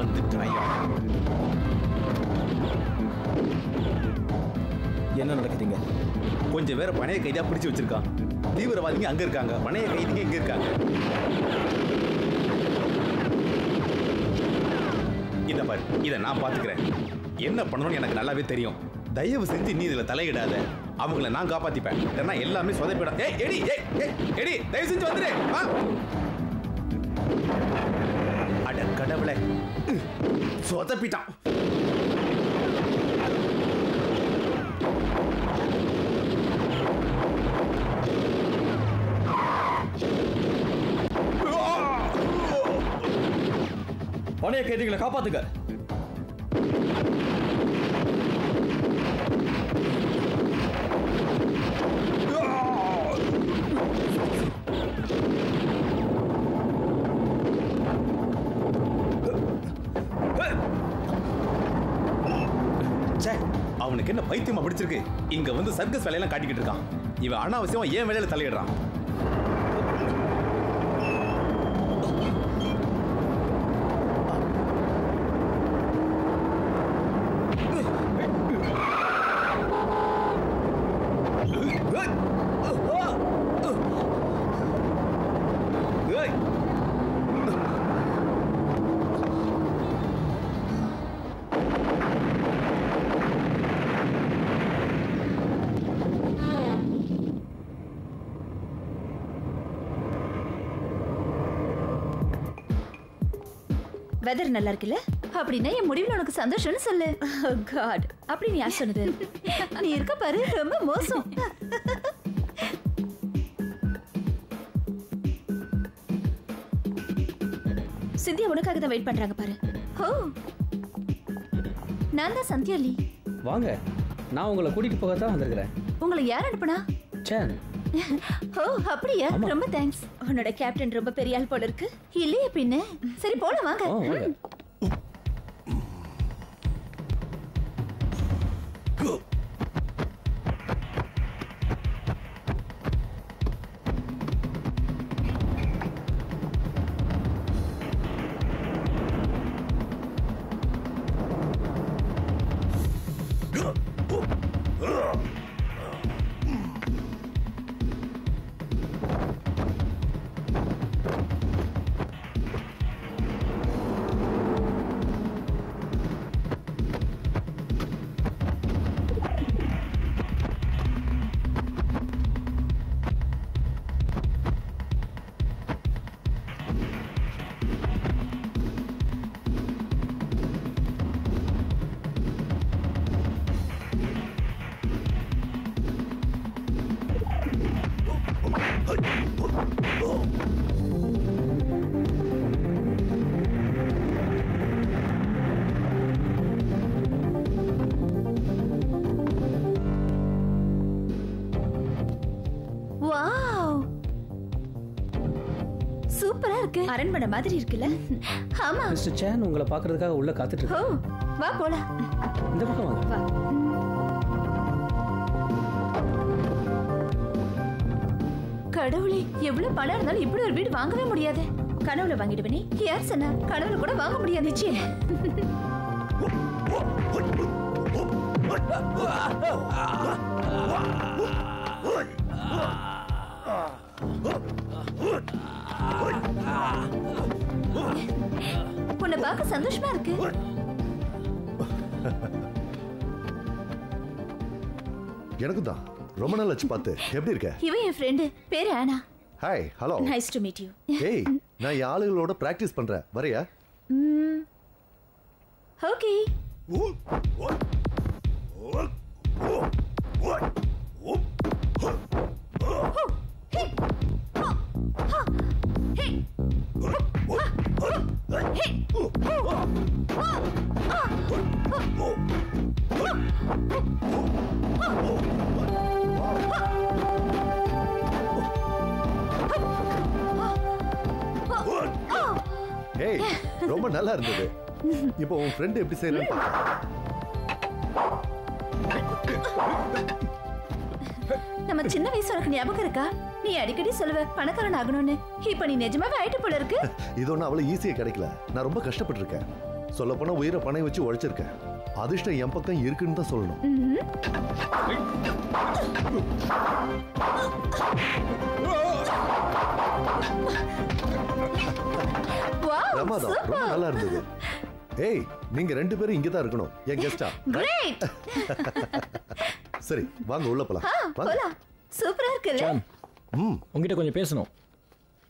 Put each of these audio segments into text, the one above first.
வந்துட்டாயா? என்ன நடக்குதுங்க? கொஞ்சம் பேரை பணைய கைதியா பிடிச்சு வச்சிருக்கான். தீவிரவாதிங்க அங்க இருக்காங்க, பணைய கைதிங்க இங்க இருக்காங்க. இத பாரு, இத நான் பாத்துக்கிறேன். என்ன பண்ணணும்னு எனக்கு நல்லாவே தெரியும். தயவு செஞ்சு நீ இதுல தலையிடாத. அவங்கள நான் காப்பாத்திப்பேன். ஏன்னா எல்லாமே சொதப்பிடும். ஏய் எடி, எடி, தயவு செஞ்சு வந்துரு. வா. அட கடவுளே, சொதப்பிட்டான். பணைய கைதிகளை காப்பாத்துங்க. அவனுக்கு என்ன பைத்தியமா பிடிச்சிருக்கு? இங்க வந்து சர்க்கஸ் வேலையெல்லாம் காட்டிக்கிட்டு இருக்கான். இவன் அனாவசியமா ஏன் வேலையில தலையிடுறான்? வெதர் நல்லா இருக்குல்ல? அப்படின்னா என் முடிவுல உனக்கு சந்தோஷம்னு சொல்லு. காட், அப்படி நீ யார் சொன்னது? நீ இருக்க பாரு, ரொம்ப மோசம். சிந்தியா உனக்காக தான் வெயிட் பண்றாங்க பாரு. ஓ, நான் தான் சந்தியா லீ. வாங்க, நான் உங்களை கூட்டிட்டு போக தான் வந்திருக்கிறேன். உங்களை யார் அனுப்புனா? சேன். ஓ அப்படியா? ரொம்ப தேங்க்ஸ். உன்னோட கேப்டன் ரொம்ப பெரிய ஆள் போல இருக்கு. இல்லையே பின்ன. சரி போலாம் வாங்க. சூப்பரா இருக்கு. அரண்மனை மாதிரி இருக்குல்ல? ஆமா. மிஸ்டர் சேன் உங்களை பார்க்கிறதுக்காக உள்ள காத்துட்டு இருக்காரு. வா போலாம். இந்த பக்கம் வாங்க. வா. கடவுளே, எவ்வளவு பணம் இருந்தாலும் இப்படி ஒரு வீடு வாங்கவே முடியாது. கனவுல வாங்கிடுவனே. யார் சொன்னா? கனவுல கூட வாங்க முடியாது. நிச்சயம். உன்னை பார்க்க சந்தோஷமா இருக்கு. எனக்கு தான் ரொம்ப நாள் ஆச்சு பார்த்து. எப்படி இருக்க? இவன் என் ஃப்ரெண்ட், பேரு ஆனா. Hi, hello. Nice to meet you. ஏய், நான் ஆளுகளோட பிராக்டீஸ் பண்றேன். வரையா? ஓகே. ஏய், ரொம்ப நல்லா இருந்தது. இப்போ உன் ஃப்ரெண்ட் எப்படி செய்யறான்னு பாரு. நம்ம சின்ன வயசு உனக்கு ஞாபகம் இருக்கா? நீ அடிக்கடி சொல்லுவ பணக்காரன் ஆகணும்னு. இப்ப நீ நிஜமாவே ஆயிட்டு போல இருக்கு. இது ஒன்னும் அவ்வளவு ஈஸியா கிடைக்கல. நான் ரொம்ப கஷ்டப்பட்டு இருக்கேன். சொல்லப்போனா உயிரை பணம் வச்சு உழைச்சிருக்கேன். அதிர்ஷ்டம் என் பக்கம் இருக்குன்னு தான் சொல்லணும். பிரமாதம், ரொம்ப நல்லா இருந்தது. ஏய், நீங்க 2 பேரும் இங்க தான் இருக்கணும், என் கெஸ்டா. கிரேட். சரி, வாங்க உள்ள போலாம். வாங்க. சூப்பரா இருக்குல்ல? உங்ககிட்ட கொஞ்சம் பேசணும்.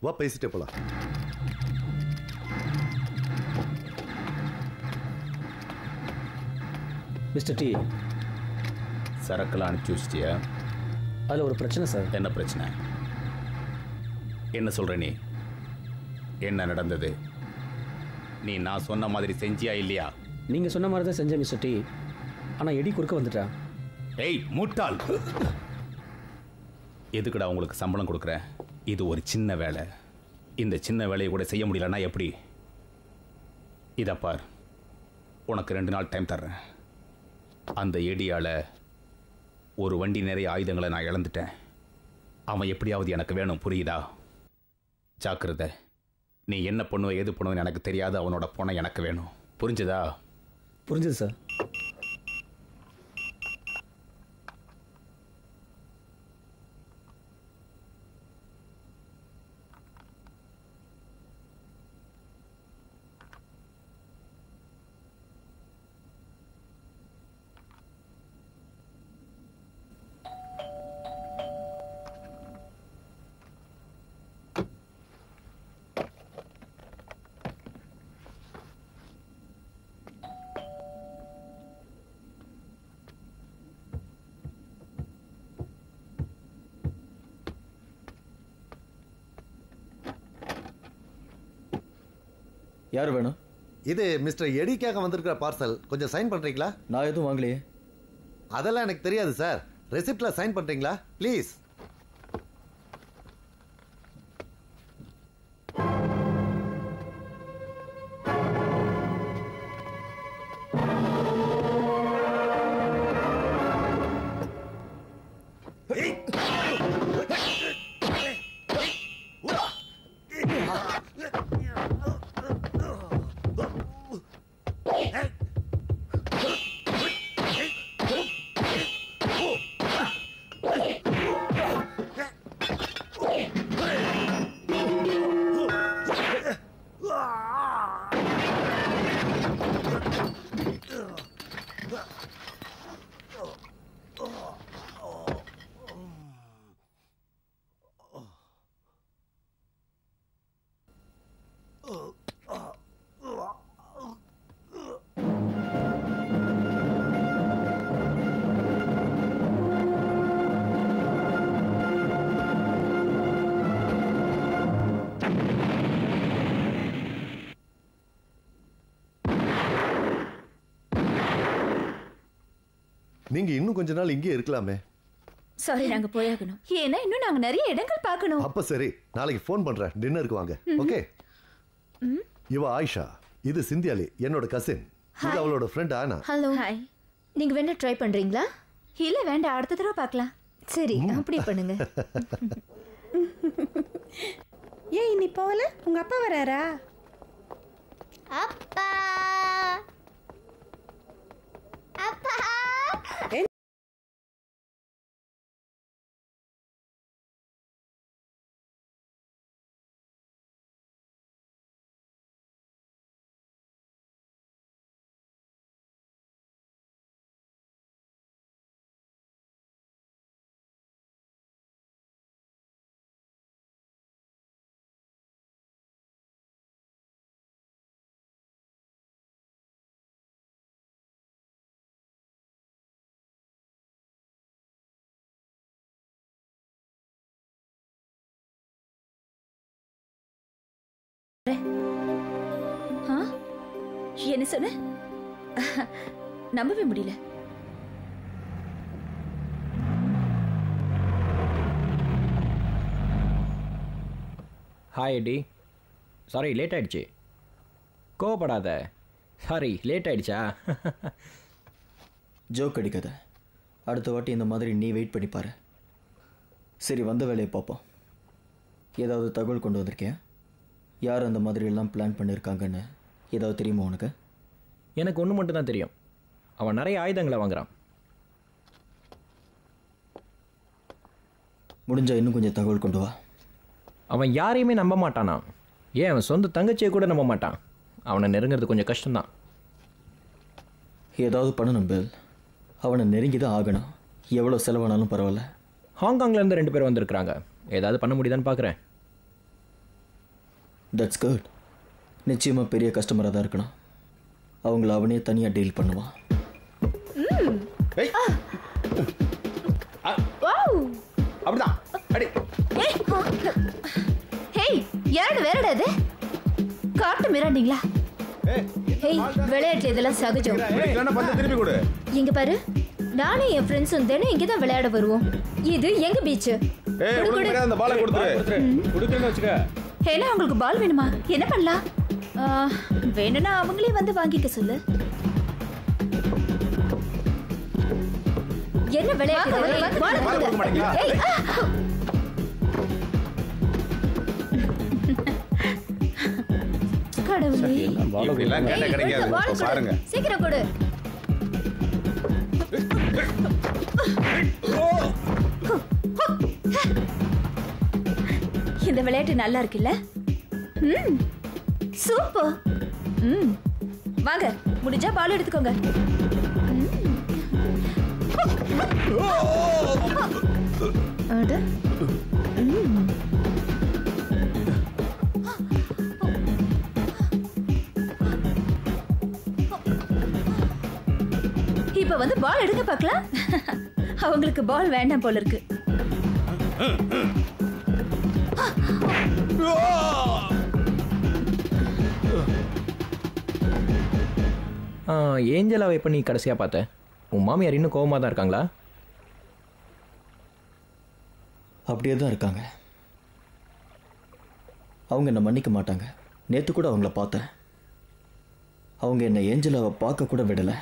வா, பேசிட்டே போலாம். மிஸ்டர் டி, சரக்கெல்லாம் அனுப்பிச்சி வச்சிட்டியா? அதில் ஒரு பிரச்சனை சார். என்ன பிரச்சனை? என்ன சொல்ற நீ? என்ன நடந்தது? நீ நான் சொன்ன மாதிரி செஞ்சியா இல்லையா? நீங்கள் சொன்ன மாதிரி தான் செஞ்சேன் மிஸ்டர் டி. ஆனால் எடி குறுக்க வந்துட்டா. ஏய் முட்டாள், எதுக்குடா உங்களுக்கு சம்பளம் கொடுக்குறேன்? இது ஒரு சின்ன வேலை. இந்த சின்ன வேலையை கூட செய்ய முடியலன்னா எப்படி? இதை பார், உனக்கு 2 நாள் டைம் தர்றேன். அந்த எடியால் ஒரு வண்டி நிறைய ஆயுதங்களை நான் இழந்துட்டேன். அவன் எப்படியாவது எனக்கு வேணும், புரியுதா? ஜாக்கிரதை. நீ என்ன பண்ணுவ ஏது பண்ணுவேன்னு எனக்கு தெரியாது. அவனோட பணம் எனக்கு வேணும், புரிஞ்சுதா? புரிஞ்சுது சார். யார் வேணும்? இது மிஸ்டர் எடிக்காக வந்திருக்கிற பார்சல். கொஞ்சம் சைன் பண்றீங்களா? நான் எதுவும் வாங்கலையே. அதெல்லாம் எனக்கு தெரியாது சார். ரெசிப்ட்ல சைன் பண்றீங்களா ப்ளீஸ்? நீங்க இன்னும் கொஞ்ச நாள் இங்கே இருக்கலாமே. சாரி, நாங்க போயாகணும். ஏன்னா இன்னும் நாங்க நிறைய இடங்கள் பார்க்கணும். அப்ப சரி, நாளைக்கு ஃபோன் பண்றேன், டின்னருக்கு வாங்க. ஓகே? இவ ஆயிஷா, இது சிந்தியாலி, என்னோட கசின். இது அவளோட ஃப்ரெண்ட் ஆனா. ஹலோ. ஹாய். நீங்க வேணா ட்ரை பண்றீங்களா? இல்ல வேண்டாம், அடுத்த தடவை பார்க்கலாம். சரி, அப்படி பண்ணுங்க. ஏய், நீ போகல? உங்க அப்பா வராரா? அப்பா அப்பா. என்ன சொன்ன? நம்பவே முடியல. ஹாய் எடி, சாரி லேட் ஆயிடுச்சு. கோவப்படாத. சாரி லேட் ஆயிடுச்சா? ஜோக் அடிக்காத. அடுத்த வாட்டி இந்த மாதிரி நீ வெயிட் பண்ணி பாரு. சரி, வந்த வேலையை பார்ப்போம். ஏதாவது தகவல் கொண்டு வந்திருக்கியா? யார் அந்த மாதிரி எல்லாம் பிளான் பண்ணியிருக்காங்கன்னு ஏதாவது தெரியுமா உனக்கு? எனக்கு ஒன்று மட்டும் தான் தெரியும், அவன் நிறைய ஆயுதங்களை வாங்குறான். முடிஞ்சா இன்னும் கொஞ்சம் தகவல் கொண்டு வா. அவன் யாரையுமே நம்ப மாட்டானா. ஏன் அவன் சொந்த தங்கச்சியை கூட நம்ப மாட்டான். அவனை நெருங்கிறது கொஞ்சம் கஷ்டம்தான். ஏதாவது பண்ணணும் பில். அவனை நெருங்கி தான் ஆகணும். எவ்வளோ செலவானாலும் பரவாயில்ல. ஹாங்காங்லேருந்து 2 பேர் வந்திருக்கிறாங்க. ஏதாவது பண்ண முடியுதான்னு பார்க்குறேன். That's good. நிச்சயமாக பெரிய கஸ்டமராக தான் இருக்கணும். அவங்கள அவனே தனியாக டீல் பண்ணுவான். அப்படிதான். அடி. ஹேய், யாரு வேறடா இது? காட்டு மிராண்டிங்களா? ஹேய், விளையாட்டுல இதெல்லாம் சகஜம். திருப்பி கொடு. இங்க பாரு, நானும் என் ஃப்ரெண்ட்ஸும் தினம் இங்க தான் விளையாட வருவோம். இது எங்க பீச். அந்த பாலை கொடுத்துரு. கொடுக்குறேன்னு வச்சுக்க. ஏன்னா உங்களுக்கு பால் வேணுமா? என்ன பண்ணலாம்? வேணும்னா அவங்களே வந்து வாங்கிக்க சொல்லு. என்ன விளையாட்டு? பால் கொடுக்க மாட்டீங்களா? கடவுளே, இப்படிலாம் கேட்டா கிடைக்காது. பாருங்க. சீக்கிரம் கொடு. இந்த விளையாட்டு நல்லா இருக்குல்ல? சூப்பர். வாங்க, முடிஞ்சா பால் எடுத்துக்கோங்க. அட. இப்ப வந்து பால் எடுக்க பார்க்கலாம். அவங்களுக்கு பால் வேண்டாம் போல இருக்கு. ஏஞ்சலாவை எப்போ நீ கடைசியாக பார்த்த? உன் மாமியார் இன்னும் கோவமாக தான் இருக்காங்களா? அப்படியே தான் இருக்காங்க. அவங்க என்னை மன்னிக்க மாட்டாங்க. நேற்று கூட அவங்கள பார்த்தேன். அவங்க என்னை ஏஞ்சலாவை பார்க்க கூட விடலை.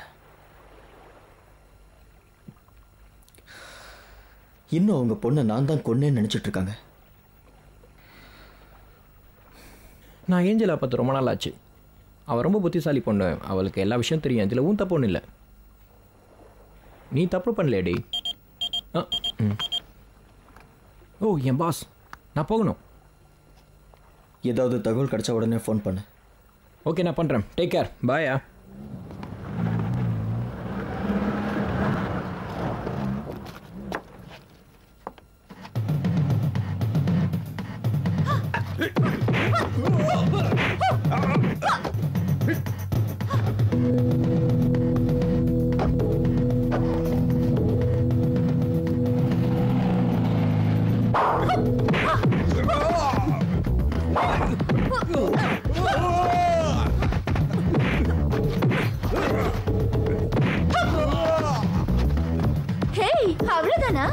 இன்னும் அவங்க பொண்ணை நான் தான் கொன்னேன்னு நினச்சிட்டு இருக்காங்க. நான் ஏஞ்சலா பார்த்து ரொம்ப நாள் ஆச்சு. அவள் ரொம்ப புத்திசாலி பொண்ணு. அவளுக்கு எல்லா விஷயம் தெரியும். இதில் உன் தப்பு ஒன்றும் இல்லை. நீ தப்பு பண்ணலேடி. ஓ, என் பாஸ், நான் போகணும். ஏதாவது தகவல் கிடைச்சா உடனே ஃபோன் பண்ணு. ஓகே, நான் பண்ணுறேன். Take care. பாயா. ஹேய், அவ்வளவுதானா?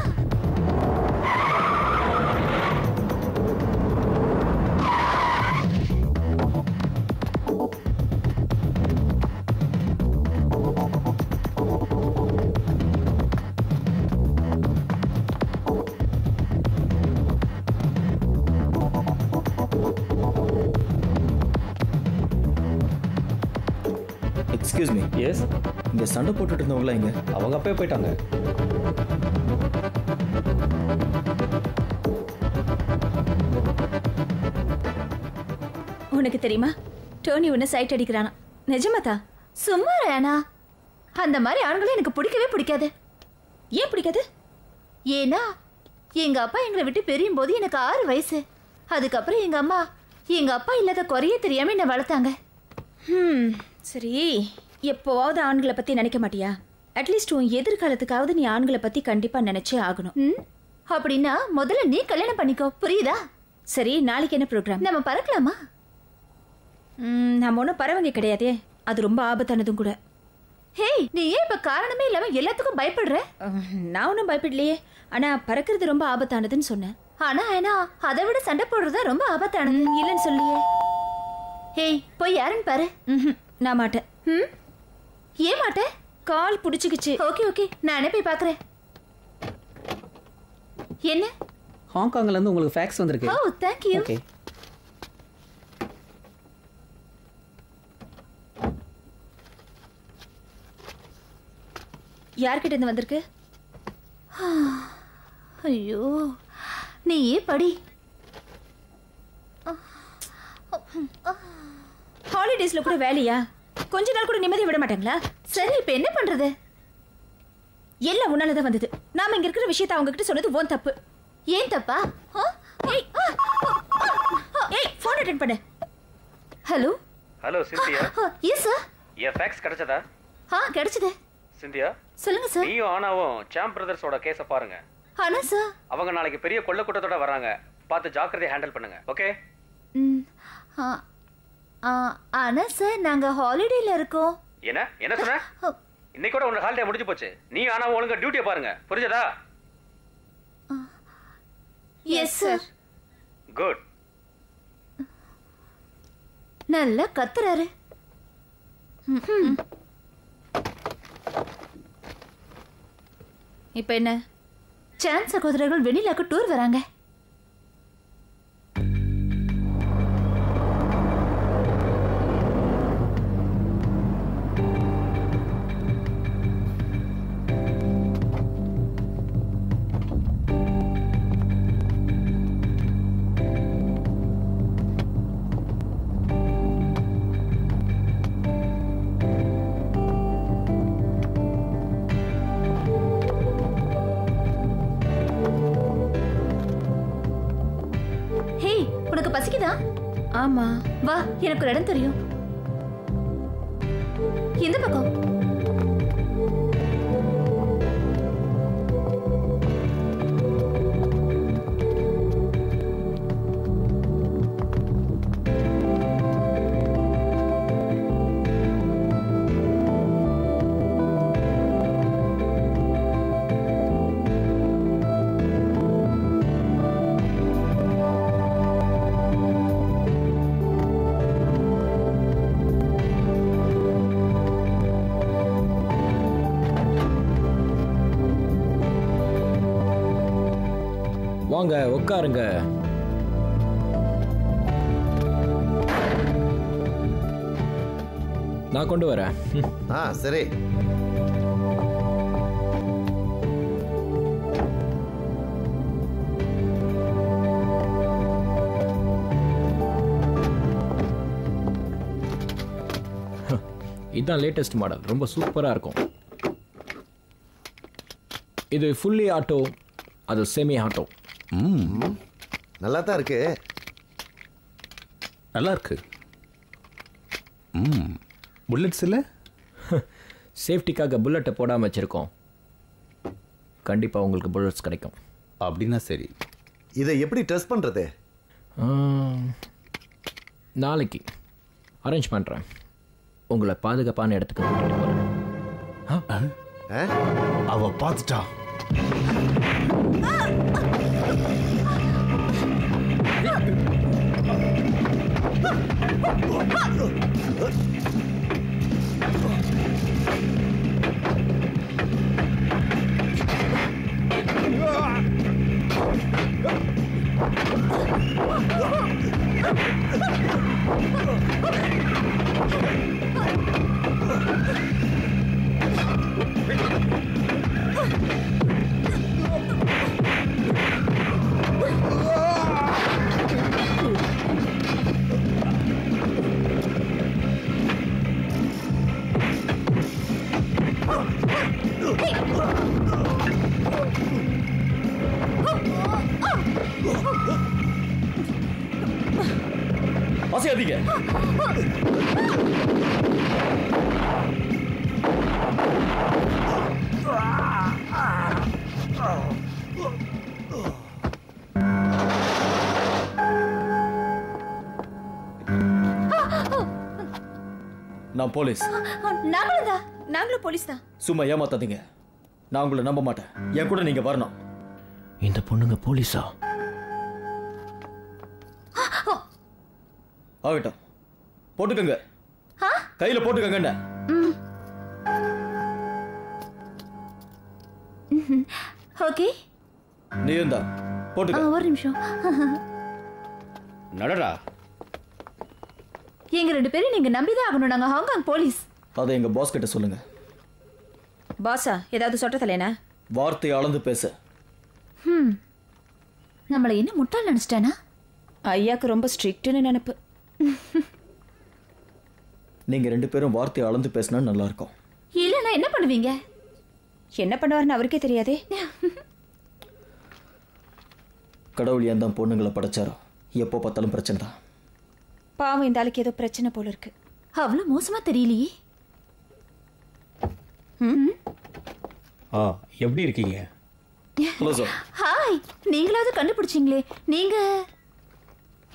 Excuse me. எஸ், இங்கே சண்டை போட்டுட்டு இருந்தவங்களா இங்கே? அவங்க அப்பவே போயிட்டாங்க. உனக்கு தெரியுமா, டோனி உன்னை சைட் அடிக்கிறானா? நிஜமாதா? சும்மா ரேனா. அந்த மாதிரி ஆண்களும் எனக்கு பிடிக்கவே பிடிக்காது. ஏன் பிடிக்காது? ஏன்னா எங்க அப்பா எங்களை விட்டு பிரியும் போது எனக்கு 6 வயசு. அதுக்கப்புறம் எங்க அப்பா இல்லாத குறைய தெரியாம என்னை வளர்த்தாங்க. சரி, எப்போவாவது ஆண்களை பத்தி நினைக்க மாட்டியா? அட்லீஸ்ட் உன் எதிர்காலத்துக்காவது நீ ஆண்களை பத்தி கண்டிப்பா நினைச்சே ஆகணும். அப்படின்னா முதல்ல நீ கல்யாணம் பண்ணிக்கோ, புரியுதா? சரி, நாளைக்கு என்ன ப்ரோக்ராம்? நம்ம பறக்கலாமா? நம்ம ஒன்றும் பறவைங்க கிடையாதே, அது ரொம்ப ஆபத்தானதும் கூட. ஹேய், நீ ஏன் இப்ப காரணமே இல்லாம எல்லாத்துக்கும் பயப்படுற? நான் ஒன்றும் பயப்படலையே. ஆனா பறக்கிறது ரொம்ப ஆபத்தானதுன்னு சொன்னேன். ஆனா அதை விட சண்டை போடுறதா ரொம்ப ஆபத்தானது இல்லைன்னு சொல்லியே. ஹேய், போய் யாருன்னு பாரு. நான் மாட்டேன். ஏன் மாட்டேன்? கால் பிடிச்சிக்கிச்சு. ஓகே, நானே போய் பார்க்குறேன். என்ன? ஹாங்காங்லேருந்து உங்களுக்கு ஃபேக்ஸ் வந்திருக்கு. ஓ, தேங்க்யூ. ஓகே. யார்கிட்ட இருந்து வந்திருக்கு? ஐயோ, நீயே படி. ஹாலிடேஸ்ல கூட வேலையா? கொஞ்ச நாள் கூட நிம்மதியை விட மாட்டாங்களா? சரி, இப்ப என்ன பண்றது? எல்லாம் உன்னாலதான் வந்தது. நாம இங்க இருக்கிற விஷயத்தை அவங்க கிட்ட சொன்னது உன் தப்பு. ஏன் தப்பா? ஏய், போன் அட்டெண்ட் பண்ணு. Hello hello Cynthia. Yes sir. என் ஃபேக்ஸ் கிடைச்சதா? கிடைச்சது. சிந்தியா, சொல்லுங்க சார். நீயும் ஆனாவும் சாம் பிரதர்ஸோட கேஸை பாருங்க. ஆனா சார், அவங்க நாளைக்கு பெரிய கொள்ள கூட்டத்தோட வராங்க. பார்த்து ஜாக்கிரதையா ஹேண்டில் பண்ணுங்க. ஓகே? ஆனா சார், நாங்க ஹாலிடேல இருக்கோம். என்ன சொன்ன? இன்னைக்கு கூட உங்க ஹாலிடே முடிஞ்சு போச்சு. நீ ஆனாவும் ஒழுங்கா டியூட்டியை பாருங்க. புரிஞ்சதா? Yes sir. குட். நல்லா கத்துறாரு. இப்ப என்ன? சான்ஸ் சகோதரர்கள் வெண்ணிலாக்கு டூர் வராங்க. பசிக்குதா? ஆமா. வா, எனக்கு ஒரு இடம் தெரியும். எந்த பக்கம்? வாங்க உட்காருங்க. நான் கொண்டு வரேன். சரி. இதுதான் லேட்டஸ்ட் மாடல். ரொம்ப சூப்பரா இருக்கும். இது ஃபுல்லி ஆட்டோ, அது செமி ஆட்டோ. நல்லா தான் இருக்கு. நல்லா இருக்கு. புல்லட்ஸ் இல்லை? சேஃப்டிக்காக புல்லட்டை போடாமல் வச்சுருக்கோம். கண்டிப்பாக உங்களுக்கு புல்லட்ஸ் கிடைக்கும். அப்படின்னா சரி. இதை எப்படி டெஸ்ட் பண்ணுறது? நாளைக்கு அரேஞ்ச் பண்ணுறேன். உங்களை பாதுகாப்பான இடத்துக்கு கூட்டிகிட்டு போகிறேன். அவ பார்த்துட்டா. அசையாதீங்க. நான் போலீஸ். நாங்களும் போலீஸ் தான். சும்மா ஏமாத்தாதீங்க. நான் உங்களை நம்ப மாட்டேன். என் கூட நீங்க வரணும். இந்த பொண்ணுங்க போலீஸா? ஆகட்டும், போட்டுக்கங்க. கையில போட்டுக்கங்க. ஓகே, நீ இருந்தா போட்டுக்க. ஒரு நிமிஷம். நடடா. எங்க 2 பேரும் நீங்க நம்பிதான் ஆகணும். நாங்க ஹாங்காங் போலீஸ். அதை எங்க பாஸ் கிட்ட சொல்லுங்க. பாஸா ஏதாவது சொட்ட தலைனா? வார்த்தை அளந்து பேச. நம்மளை என்ன முட்டாள் நினைச்சிட்டானா? ஐயாக்கு ரொம்ப ஸ்ட்ரிக்ட்னு நினைப்பு. நீங்க 2 பேரும் வார்த்தை அளந்து பேசினா நல்லா இருக்கும். இல்லைன்னா என்ன பண்ணுவீங்க? என்ன பண்ணுவாருன்னு அவருக்கே தெரியாதே. கடவுள் ஏன் தான் பொண்ணுங்களை படைச்சாரோ, எப்போ பார்த்தாலும் பிரச்சனை தான். பாவம், இந்த ஆளுக்கு ஏதோ பிரச்சனை போல இருக்கு. அவ்வளோ மோசமா தெரியலையே. எப்படி இருக்கீங்க? Hello sir. ஹாய், நீங்களாவது கண்டுபிடிச்சிங்களே. நீங்க?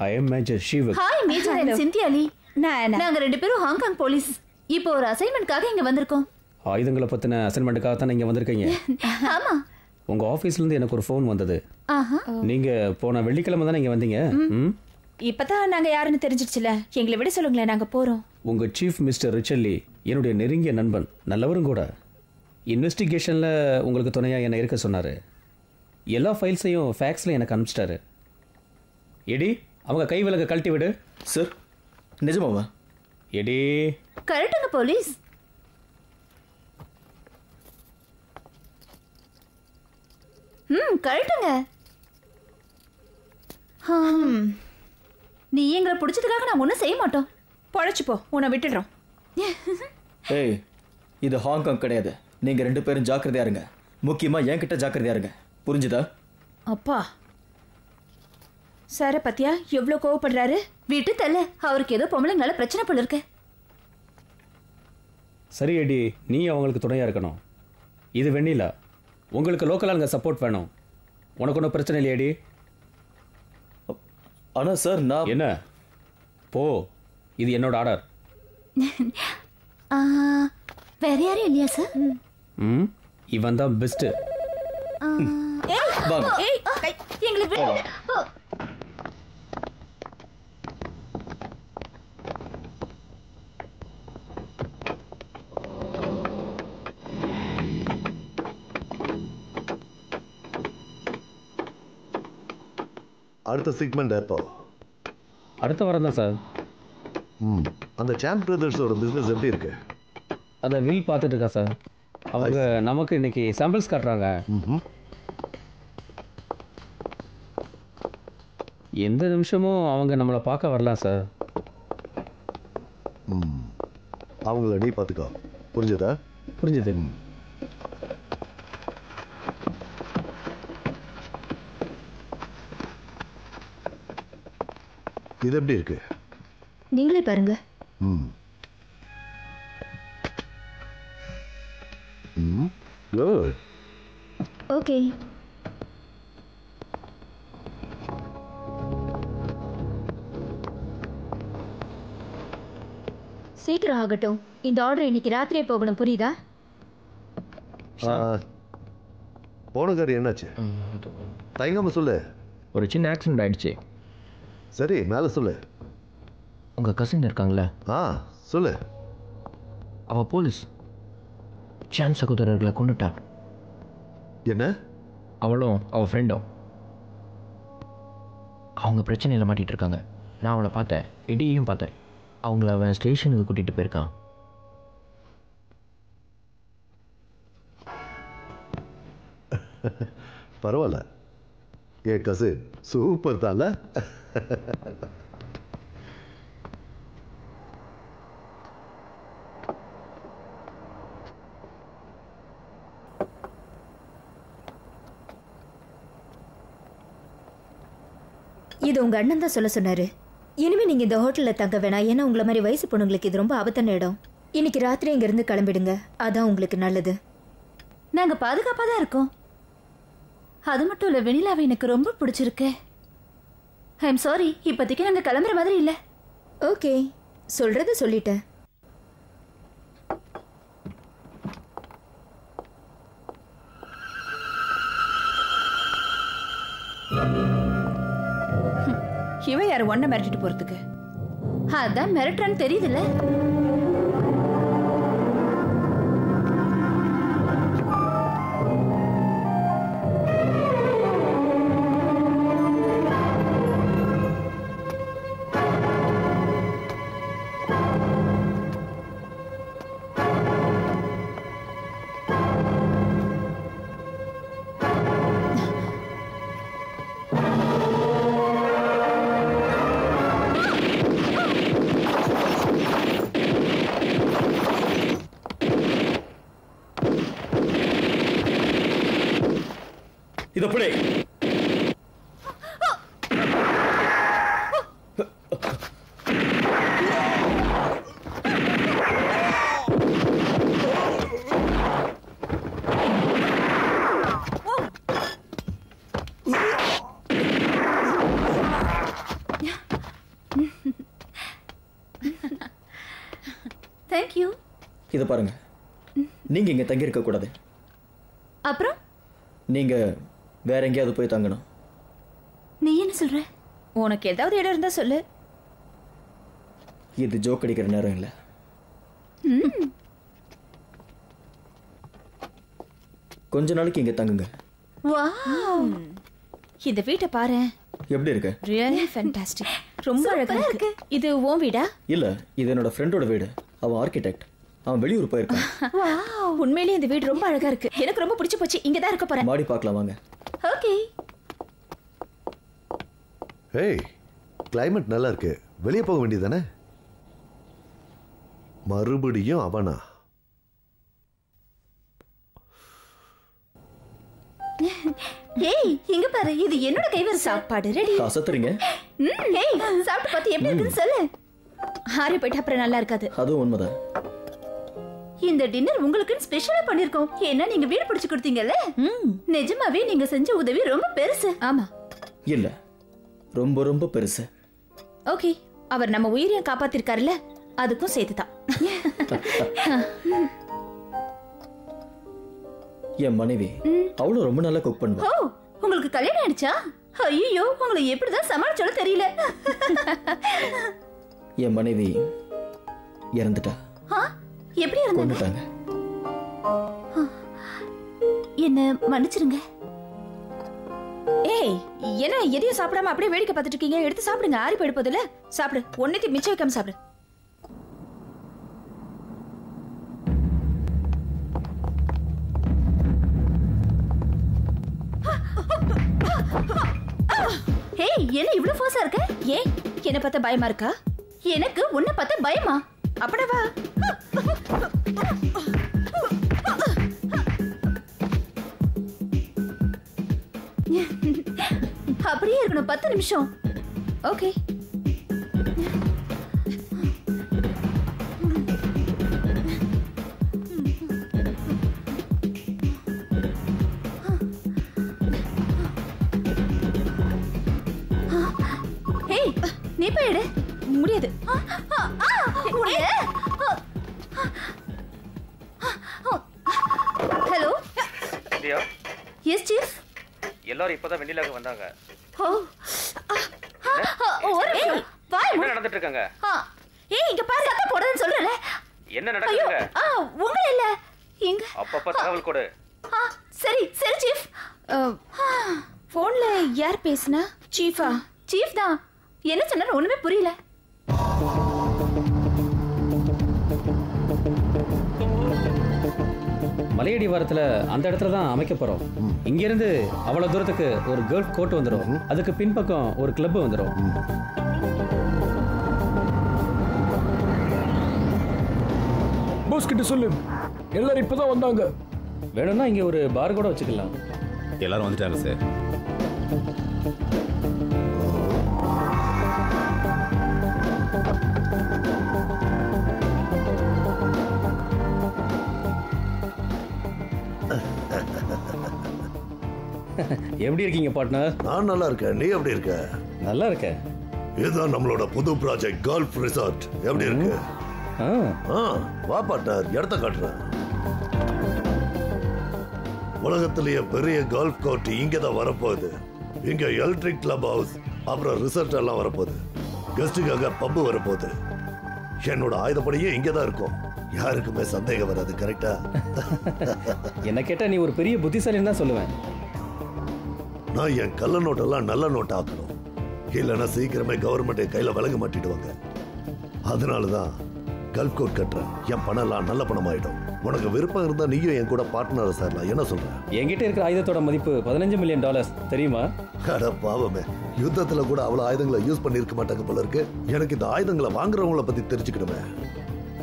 I am major Shiv. Hi major, Cynthia Lee. நாங்க 2 பேரும் ஹாங்காங் போலீஸ். இப்போ ஒரு அசைன்மெண்ட்காக இங்க வந்திருக்கோம். ஆயுதங்களை பத்தின அசைன்மெண்ட்டுக்காக தான் நீங்க வந்திருக்கீங்க. ஆமா. உங்க ஆபீஸ்ல இருந்து எனக்கு ஒரு ஃபோன் வந்தது. நீங்க போன வெள்ளிக்கிழமை தானே இங்க வந்தீங்க? இப்பதான் நாங்க யாருன்னு தெரிஞ்சிடுச்சுல. எங்களை விட சொல்லுங்களேன், நாங்க போறோம். உங்க சீஃப் மிஸ்டர் ரிச்சர்லி என்னுடைய நெருங்கிய நண்பன், நல்லவரும் கூட. இன்வெஸ்டிகேஷன்ல உங்களுக்கு துணையா என்ன இருக்க சொன்னாரு. எல்லா ஃபைல்ஸையும் ஃபேக்ஸ்ல எனக்கு அனுப்பிச்சிட்டாரு. எடி, அவங்க கை விலக கழட்டி விடு. சார், நிஜமாவா? எடி, கரெக்டுங்க போலீஸ். கரெக்டுங்க. நீ எங்களை பிடிச்சதுக்காக நான் ஒன்றும் செய்ய மாட்டோம். பொழைச்சுப்போ, உன்னை விட்டுடுறோம். ஏய், இது ஹாங்காங் கிடையாது. நீங்க 2 பேரும் ஜாக்கிரதையா இருங்க. முக்கியமா என்கிட்ட ஜாக்கிரதையா இருங்க. புரிஞ்சுதா? அப்பா சார பத்தியா எவ்வளவு கோவப்படுறாரு. விட்டு தள்ள, அவருக்கு ஏதோ பொம்பளைங்களால பிரச்சனை போல இருக்கு. சரி எடி, நீ அவங்களுக்கு துணையா இருக்கணும். இது வெண்ணிலா, உங்களுக்கு லோக்கலாக சப்போர்ட் வேணும். உனக்கு ஒன்றும் பிரச்சனை இல்லையாடி? ஆனா சார், நான் என்ன போ, இது என்னோட ஆர்டர். வேற யாரும் இல்லையா சார்? இவன் தான் பெஸ்ட். எங்களுக்கு அடுத்த செக்மெண்ட் எப்போ? அடுத்த வாரம் தான் சார். அந்த சாம்ப் பிரதர்ஸோட பிஸ்னஸ் எப்படி இருக்கு? அதை வில் பார்த்துட்டு இருக்கா சார். அவங்க நமக்கு இன்னைக்கு சாம்பிள்ஸ் காட்டுறாங்க. எந்த நிமிஷமும் அவங்க நம்மளை பார்க்க வரலாம் சார். அவங்கள நீ பார்த்துக்கோ. புரிஞ்சதா? புரிஞ்சது. இது எப்படி இருக்கு? நீங்களே பாருங்க. குட். ஓகே. சீக்கிரம் ஆகட்டும். இந்த ஆர்டர் இன்னைக்கு ராத்திரியே போகணும், புரியுதா? போன காரி என்னாச்சு? தயங்காம சொல்லு. ஒரு சின்ன ஆக்சிடென்ட் ஆயிடுச்சு. சரி, மேலே சொல்லு. உங்கள் கசின் இருக்காங்களே, சொல்லு. அவள் போலீஸ். சான் சகோதரர்களை கொண்டுட்டா. என்ன? அவளும் அவள் ஃப்ரெண்டும் அவங்க பிரச்சனையில் மாட்டிகிட்டு இருக்காங்க. நான் அவளை பார்த்தேன், எடியையும் பார்த்தேன். அவங்கள அவன் ஸ்டேஷனுக்கு கூட்டிகிட்டு போயிருக்கான். பரவாயில்ல, என் கசின் சூப்பர் தான்ல. இது உங்க அண்ணன் தான் சொல்ல சொன்னாரு. இனிமே நீங்க இந்த ஹோட்டல்ல தங்க வேணாம். ஏன்னா உங்களை மாதிரி வயசு பொண்ணுங்களுக்கு இது ரொம்ப ஆபத்தான இடம். இன்னைக்கு ராத்திரி இங்க இருந்து கிளம்பிடுங்க. அதான் உங்களுக்கு நல்லது. நாங்க பாதுகாப்பா தான் இருக்கோம். அது மட்டும் இல்ல, வெண்ணிலாவை எனக்கு ரொம்ப பிடிச்சிருக்கு. ஐ எம் சாரி, இப்போதைக்கு நாங்க கிளம்புற மாதிரி இல்ல. ஓகே, சொல்றது சொல்லிட்டேன். இவ யாரு ஒன்ன மிரட்டிட்டு போறதுக்கு? அதான் மிரட்டுறான்னு தெரியுதுல்ல. இதை பிடி. தேங்க்யூ. இதை பாருங்க, நீங்க இங்க தங்கி இருக்க கூடாது. அப்புறம் நீங்க வேற எங்கேயாவது போய் தங்கணும். நீ என்ன சொல்ற? உனக்கு ஏதாவது இடம் இருந்தா சொல்லு. இது ஜோக் அடிக்கிற நேரம் இல்லை. கொஞ்ச நாளைக்கு இங்க தங்குங்க. வாவ், இந்த வீட்டை பாரு. எப்படி இருக்கு? Really fantastic. ரொம்ப அழகா இருக்கு. இது உன் வீடா? இல்ல, இது என்னோட ஃப்ரெண்டோட வீடு. அவன் ஆர்கிடெக்ட். அவன் வெளியூர் போயிருக்கான். வாவ், உண்மையிலேயே இந்த வீடு ரொம்ப அழகா இருக்கு. எனக்கு ரொம்ப பிடிச்சு போச்சு. இங்க தான் இருக்க போறேன். மாடி பார்க்கலாம் வாங்க. ஓகே. ஏய், கிளைமேட் நல்லா இருக்கு. வெளியே போக வேண்டியதானே? மறுபடியும் அவனா? ஏய், இங்க பாரு, இது என்னோட கைவரிசை. சாப்பாடு ரெடி. அசத்துறீங்க. ஏய், சாப்பிட்டு பார்த்து எப்படி இருக்குன்னு சொல்லு. ஆறி போயிட்டு அப்புறம் நல்லா இருக்காது. அதுவும் உண்மைதான். இந்த டின்னர் உங்களுக்குன்னு ஸ்பெஷலா பண்ணிருக்கோம். ஏன்னா நீங்க வீடு பிடிச்சு கொடுத்தீங்கல்ல. நிஜமாவே நீங்க செஞ்ச உதவி ரொம்ப பெருசு. ஆமா. இல்ல, ரொம்ப ரொம்ப பெருசு. ஓகே, அவர் நம்ம உயிரையும் காப்பாத்திருக்காருல்ல, அதுக்கும் சேர்த்துதான். என் மனைவி அவளும் ரொம்ப நல்லா குக் பண்ணுவா. ஓ, உங்களுக்கு கல்யாணம் ஆயிடுச்சா? ஐயோ, உங்களை எப்படிதான் சமாளிச்சாலும் தெரியல. என் மனைவி இறந்துட்டா. எப்படி இருந்தாங்க? கொண்டுட்டாங்க. என்ன மன்னிச்சிருங்க. ஏய், என்ன எதையும் சாப்பிடாம அப்படியே வேடிக்கை பார்த்துட்டு இருக்கீங்க? எடுத்து சாப்பிடுங்க. ஆறி போயிடு போதுல. சாப்பிடு. ஒன்னைக்கு மிச்சம் வைக்காம சாப்பிடு. ஏய், என்ன இவ்வளவு ஃபோர்ஸா இருக்க? ஏன் என்ன பார்த்தா பயமா இருக்கா? எனக்கு உன்னை பார்த்தா பயமா? அப்படா வா. அப்படியே இருக்கணும் 10 நிமிஷம். ஓகே. ஏய், நீ போயிடு. முடியாது. ஹலோ. இந்தியா. Yes chief. எல்லாரும் இப்பதான் வெண்ணிலாவுக்கு வந்தாங்க. ஓ, என்ன நடந்துட்டு இருக்காங்க? ஏய், இங்க பாரு, சத்தம் போடுறேன்னு சொல்றல. என்ன நடக்குதுங்க? உங்க இல்ல இங்க. அப்பப்ப தகவல் கொடு. சரி சரி சீஃப். போன்ல யார் பேசுனா? சீஃபா? சீஃப் தான். என்ன சொன்னாரு ஒண்ணுமே புரியல. மலையடி வாரத்தில் அந்த இடத்துல தான் அமைக்க போகிறோம். இங்கேருந்து அவ்வளோ தூரத்துக்கு ஒரு கேர்ள் கோர்ட் வந்துடும். அதுக்கு பின்பக்கம் ஒரு கிளப் வந்துடும். போஸ் கிட்ட சொல்லு, எல்லாரும் இப்போதான் வந்தாங்க. வேணும்னா இங்கே ஒரு பார் கூட வச்சுக்கலாம். எல்லாரும் வந்துட்டாங்க சார். எப்படி இருக்கீங்க பார்ட்னர்? நான் நல்லா இருக்கேன். நீ எப்படி இருக்க? நல்லா இருக்கேன். இதுதான் நம்மளோட புது ப்ராஜெக்ட் கால்ஃப் ரிசார்ட். எப்படி இருக்கு? வா பார்ட்னர், இடத்த காட்டுறேன். உலகத்திலேயே பெரிய கால்ஃப் கோர்ட் இங்க தான் வரப்போகுது. இங்க எலக்ட்ரிக் கிளப் ஹவுஸ், அப்புறம் ரிசார்ட் எல்லாம் வரப்போகுது. கெஸ்டுக்காக பப்பு வரப்போகுது. என்னோட ஆயுதப்படியே இங்க தான் இருக்கும். யாருக்குமே சந்தேகம் வராது. கரெக்டா? என்ன கேட்டா நீ ஒரு பெரிய புத்திசாலின்னு தான் சொல்லுவேன். நான் என் கள்ள நோட்டெல்லாம் நல்ல நோட்டு ஆக்கணும். இல்லைன்னா சீக்கிரமே கவர்மெண்ட் கையில விலக மாட்டிடுவாங்க. அதனாலதான் கல்ஃப் கோர்ட் கட்டுறேன். என் பணம் எல்லாம் நல்ல பணம் ஆயிடும். உனக்கு விருப்பம் இருந்தா நீயும் என் கூட பார்ட்னர் சேரலாம். என்ன சொல்ற? என்கிட்ட இருக்கிற ஆயுதத்தோட மதிப்பு $15 மில்லியன் தெரியுமா? அட பாவமே, யுத்தத்துல கூட அவ்வளவு ஆயுதங்களை யூஸ் பண்ணிருக்க மாட்டாங்க போல இருக்கு. எனக்கு இந்த ஆயுதங்களை வாங்குறவங்கள பத்தி தெரிஞ்சுக்கணுமே.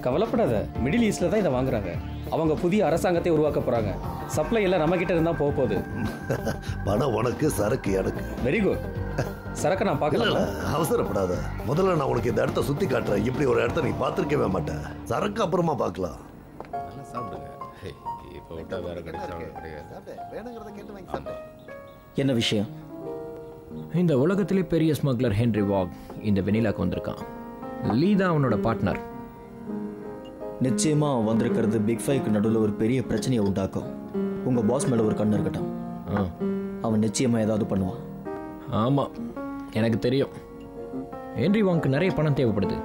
கவலைப்படாத, மிடில் ஈஸ்ட்ல தான் இதை வாங்குறாங்க. அவங்க புதிய அரசாங்கத்தை உருவாக்க போறாங்க. சப்ளை எல்லாம் நம்ம கிட்ட இருந்தா போக போகுது. பணம் உனக்கு, சரக்கு எனக்கு. Very good. சரக்கு நான் பார்க்கல. அவசரப்படாத, முதல்ல நான் உனக்கு இந்த இடத்த சுத்தி காட்டுறேன். இப்படி ஒரு இடத்த நீ பார்த்திருக்கவே மாட்டேன். சரக்கு அப்புறமா பார்க்கலாம். என்ன விஷயம்? இந்த உலகத்திலே பெரிய ஸ்மக்லர் ஹென்ரி வாக் இந்த வெனிலாக்கு வந்திருக்கான். லீ தான் அவனோட பார்ட்னர். நிச்சயமா அவன் வந்திருக்கிறது பிக் ஃபைவ்க்கு நடுவில் ஒரு பெரிய பிரச்சனையை உண்டாக்கும். உங்க பாஸ் மேல ஒரு கண்ணு இருக்கட்டும். அவன் நிச்சயமா ஏதாவது பண்ணுவான். ஆமா, எனக்கு தெரியும். ஹென்ரி வாங்க்கு நிறைய பணம் தேவைப்படுது.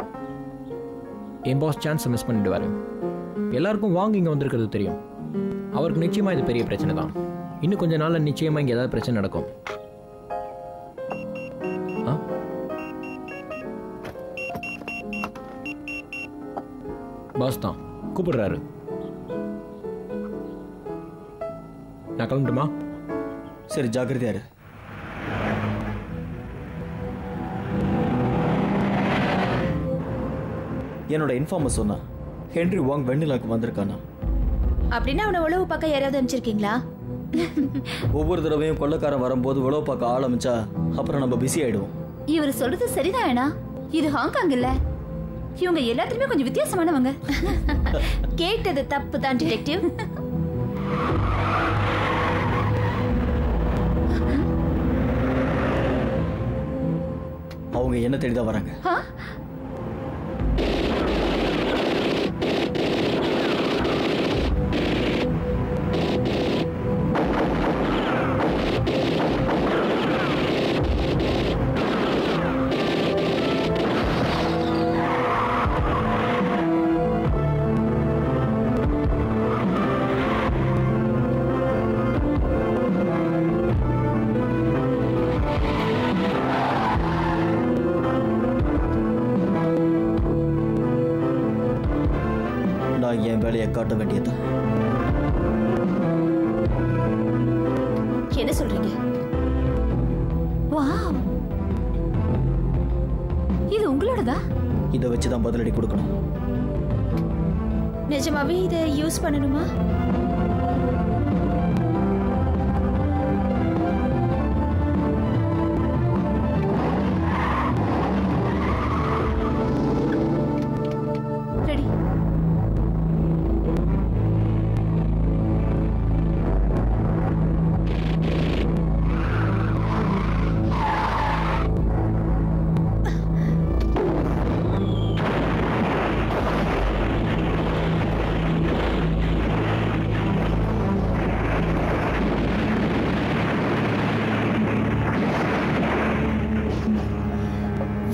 என் பாஸ் சான்ஸை மிஸ் பண்ணிடுவாரு. எல்லாருக்கும் வாங்க இங்க வந்திருக்கிறது தெரியும். அவருக்கு நிச்சயமா இது பெரிய பிரச்சனை தான். இன்னும் கொஞ்ச நாள்ல நிச்சயமா இங்க ஏதாவது பிரச்சனை நடக்கும். பாஸ் தான் கூப்பிடுறாரு. நான் கிளம்பட்டுமா? சரி, ஜாக்கிரதையா இரு. என்னோட இன்ஃபார்மர் சொன்னா ஹென்ரி வாங் வெண்ணிலாக்கு வந்திருக்கானா. அப்படின்னா அவனை உழவு பார்க்க யாராவது அனுப்பிச்சிருக்கீங்களா? ஒவ்வொரு தடவையும் கொள்ளக்காரன் வரும்போது உழவு பார்க்க ஆரம்பிச்சா அப்புறம் நம்ம பிஸி ஆயிடுவோம். இவர் சொல்றது சரிதான். இது ஹாங்காங் இல்ல. இவங்க எல்லாத்துலயுமே கொஞ்சம் வித்தியாசமானவங்க. கேட்டது தப்பு தான் டிடெக்டிவ். அவங்க என்ன தேடிதான் வராங்க. என் வேலையை காட்ட வேண்டியது. என்ன சொல்றீங்க? வாவ், இது உங்களோடதா? இதை வச்சுதான் பதிலடி கொடுக்கணும். நிஜமாவே இதை யூஸ் பண்ணணுமா?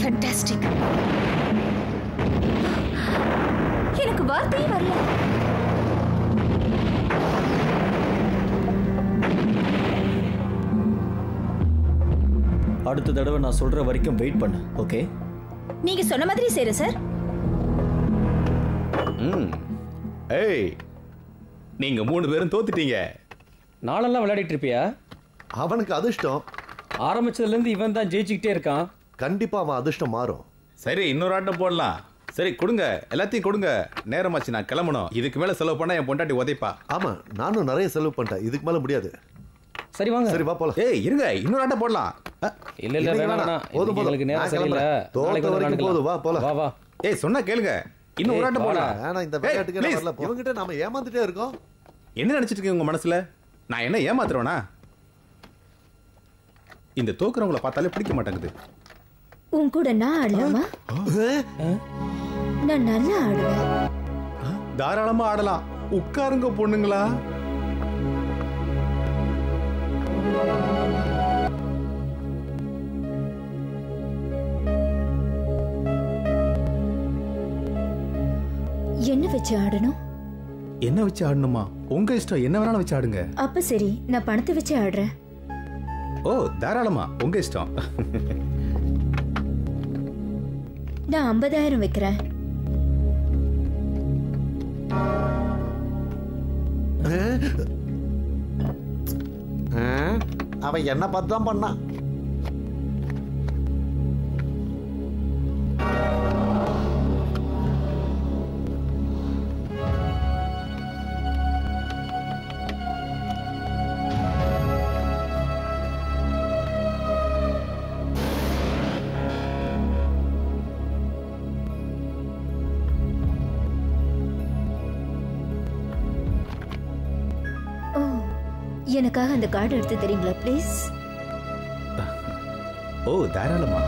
ஃபேண்டாஸ்டிக். எனக்கு வார்த்தையே வரல. அடுத்த தடவை நான் சொல்ற வரைக்கும் வெயிட் பண்ணு. ஓகே? நீங்க சொன்ன மாதிரி செய்றேன் சார். ஏய், நீங்க 3 பேரும் தோத்துட்டீங்க. நாளெல்லாம் விளையாடிட்டு இருப்பியா? அவனுக்கு அதிர்ஷ்டம் ஆரம்பிச்சதுல இருந்து இவன் தான் ஜெயிச்சுக்கிட்டே இருக்கான். கண்டிப்பா அவன் அதிர்ஷ்டம் மாறும். சரி, இன்னொரு ஆட்டம் போடலாம். சரி, கொடுங்க, எல்லாத்தையும் கொடுங்க. நேரமாச்சு, நான் கிளம்பணும். இதுக்கு மேல செலவு பண்ணா என் பொண்டாட்டி உதைப்பா. ஆமா, நானும் நிறைய செலவு பண்ணிட்டேன். இதுக்கு மேல முடியாது. சரி வாங்க. சரி வா போலாம். ஏய் இருங்க, இன்னொரு ஆட்டம் போடலாம். இல்ல இல்ல வேணாம். போதும் போதும். உங்களுக்கு நேரம் சரியில்லை. நாளைக்கு வந்து போதும், வா போலாம். வா வா. ஏய் சொன்னா கேளுங்க. இன்னும் ஒரு ஆட்டம் போடலாம். ஆனா இந்த விளையாட்டுக்கு வரல. இவங்கிட்ட நாம ஏமாந்துட்டே இருக்கோம். என்ன நினைச்சிட்டு இருக்கீங்க உங்க மனசுல? நான் என்ன ஏமாத்துறேனா? இந்த தோக்குறவங்கள பார்த்தாலே பிடிக்க மாட்டேங்குது. உன் கூட நான் ஆடலாமா? நான் நல்லா ஆடுவேன். தாராளமா ஆடலாம். உட்காருங்க பொண்ணுங்களா. என்ன வச்சு ஆடணும்? என்ன வச்சு ஆடணுமா? உங்க இஷ்டம், என்ன வேணாலும் வச்சு ஆடுங்க. அப்ப சரி, நான் பணத்தை வச்சு ஆடுறேன். ஓ தாராளமா, உங்க இஷ்டம். நான் 50,000 வைக்கிறேன். அவன் என்ன பார்த்து தான் பண்ணான். எனக்காக அந்த கார்டு எடுத்து தரீங்களா ப்ளீஸ்? ஓ தாராளமா.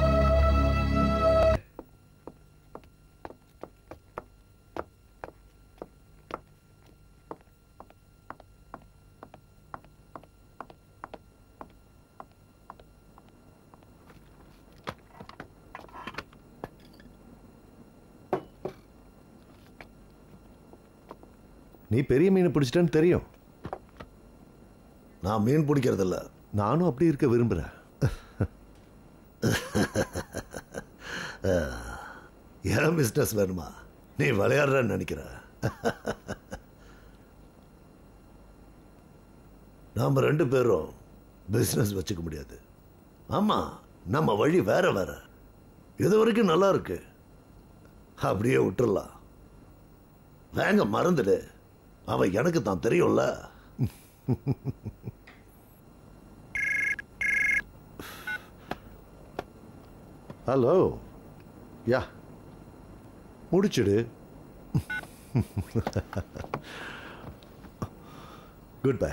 நீ பெரிய மீன் பிடிச்சிட்டேன்னு தெரியும். நான் மீன் பிடிக்கிறதில்ல. நானும் அப்படி இருக்க விரும்புகிறேன். ஏன் பிஸ்னஸ் வேணுமா? நீ விளையாடுறன்னு நினைக்கிற? நாம் 2 பேரும் பிஸ்னஸ் வச்சுக்க முடியாது. ஆமா, நம்ம வழி வேற வேற. இது வரைக்கும் நல்லா இருக்கு, அப்படியே விட்டுறலாம். வேங்க மறந்துடு, அவன் எனக்கு தான் தெரியும்ல. ஹலோ, யா முடிச்சுடு. Good bye.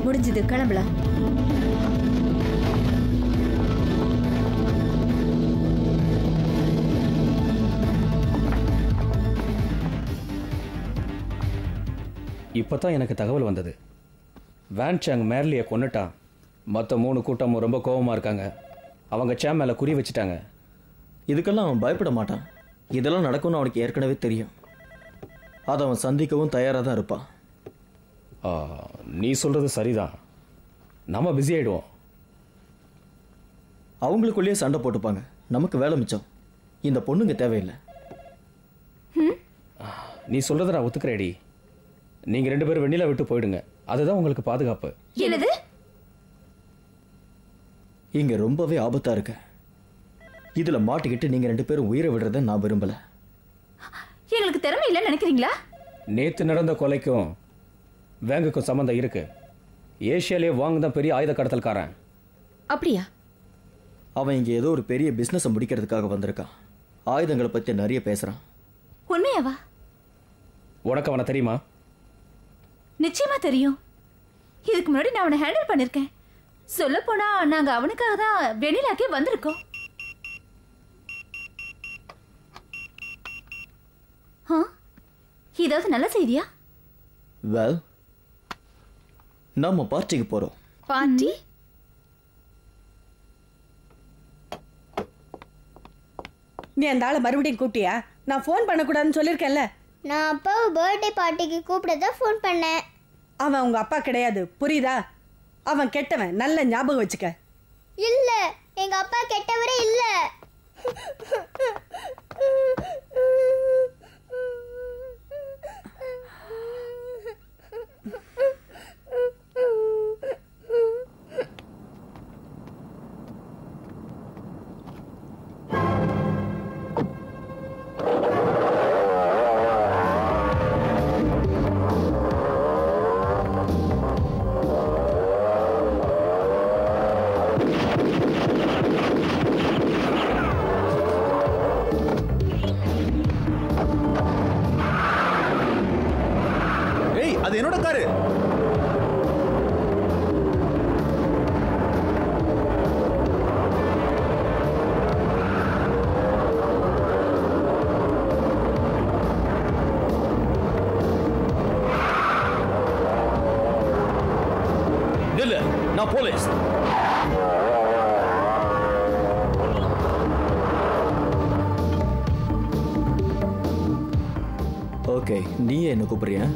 முடிஞ்சது, கிளம்பலாம். இப்போதான் எனக்கு தகவல் வந்தது. வேன் சாங் மேர்லியை கொன்னுட்டான். மற்ற 3 கூட்டமும் ரொம்ப கோபமாக இருக்காங்க. அவங்க சேம் மேலே குறி வச்சுட்டாங்க. இதுக்கெல்லாம் அவன் பயப்பட மாட்டான். இதெல்லாம் நடக்கும்னு அவனுக்கு ஏற்கனவே தெரியும். அதை அவன் சந்திக்கவும் தயாராக தான் இருப்பான். நீ சொல்கிறது சரிதான். நம்ம பிஸி ஆகிடுவோம். அவங்களுக்குள்ளேயே சண்டை போட்டுப்பாங்க. நமக்கு வேலை மிச்சம். இந்த பொண்ணுங்க தேவையில்லை. நீ சொல்கிறத நான் ஒத்துக்கிறேடி. நீங்கள் 2 பேரும் வெண்ணிலா விட்டு போயிடுங்க. அதுதான் உங்களுக்கு பாதுகாப்பு. என்னது? இங்க ரொம்பவே ஆபத்தா இருக்கு. இதுல மாட்டிக்கிட்டு நீங்க 2 பேரும் உயிரை விடுறத நான் விரும்பல. எங்களுக்கு திறமை இல்லைன்னு நினைக்கிறீங்களா? நேத்து நடந்த கொலைக்கும் வேங்குக்கும் சம்பந்தம் இருக்கு. ஏசியாலே வாங்க தான் பெரிய ஆயுத கடத்தல்காரன். அப்படியா? அவன் இங்க ஏதோ ஒரு பெரிய பிசினஸ் முடிக்கிறதுக்காக வந்திருக்கான். ஆயுதங்களை பத்தி நிறைய பேசுறான். உண்மையாவா? உனக்கு அவனை தெரியுமா? நிச்சயமா தெரியும். இதுக்கு முன்னாடி நான் அவனை ஹேண்டில் பண்ணிருக்கேன். சொல்ல போனா நாங்க அவனுக்காக தான் வெண்ணிலாக்கே வந்திருக்கோம். ஏதாவது நல்ல செய்தியா? வெல், நாம பார்ட்டிக்கு போறோம். பார்ட்டி? நீ அந்த ஆளை மறுபடியும் கூப்பிட்டியா? நான் ஃபோன் பண்ணக்கூடாதுன்னு சொல்லியிருக்கேன்ல. நான் அப்பாவை பர்த்டே பார்ட்டிக்கு கூப்பிட தான் ஃபோன் பண்ணேன். அவன் உங்க அப்பா கிடையாது, புரியுதா? அவன் கெட்டவன், நல்ல ஞாபகம் வச்சுக்க. இல்ல, எங்க அப்பா கெட்டவரே இல்ல. அது என்னோட காரு. இல்ல, நான் போலீஸ். ஓகே, நீ என்ன கூப்பிடுறியா?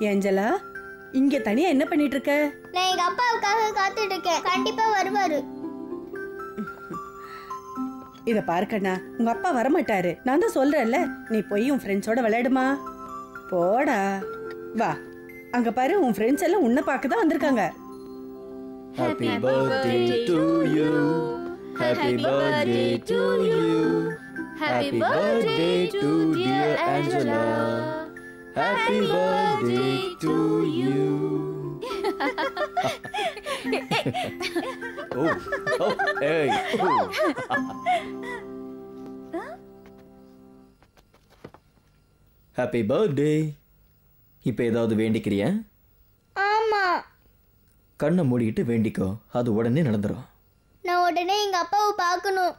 ஏஞ்சலா, இங்க தனியா என்ன பண்ணிட்டு இருக்க? நான் எங்க அப்பாவுக்காக காத்துட்டு இருக்கேன். கண்டிப்பா வருவாரு. இத பாரு கண்ணா, உங்க அப்பா வரமாட்டாரு. நான் தான் சொல்றேன்ல, நீ போய் உன் ஃப்ரெண்ட்ஸோட விளையாடுமா. போடா, வா. அங்க பாரு, உன் ஃப்ரெண்ட்ஸ் எல்லாம் உன்னை பார்க்க தான் வந்திருக்காங்க. Happy birthday to you. Happy birthday to you. Happy birthday to dear Angela. Happy birthday to you. Oh, oh, hey. Happy birthday. இப்போ ஏதாவது வேண்டிக்கிறியா? ஆமா. கண்ணை மூடிட்டு வேண்டிக்கோ, அது உடனே நடந்துரும். நான் உடனே எங்க அப்பாவை பார்க்கணும்.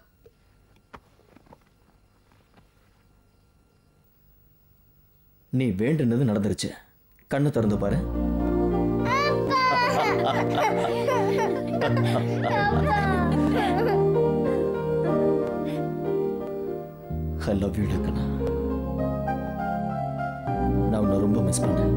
நீ வேண்டுனது நடந்துருச்சு. கண்ணை திறந்து பாரு. I love you, கண்ணா. நான் உன்னை ரொம்ப மிஸ் பண்ணேன்.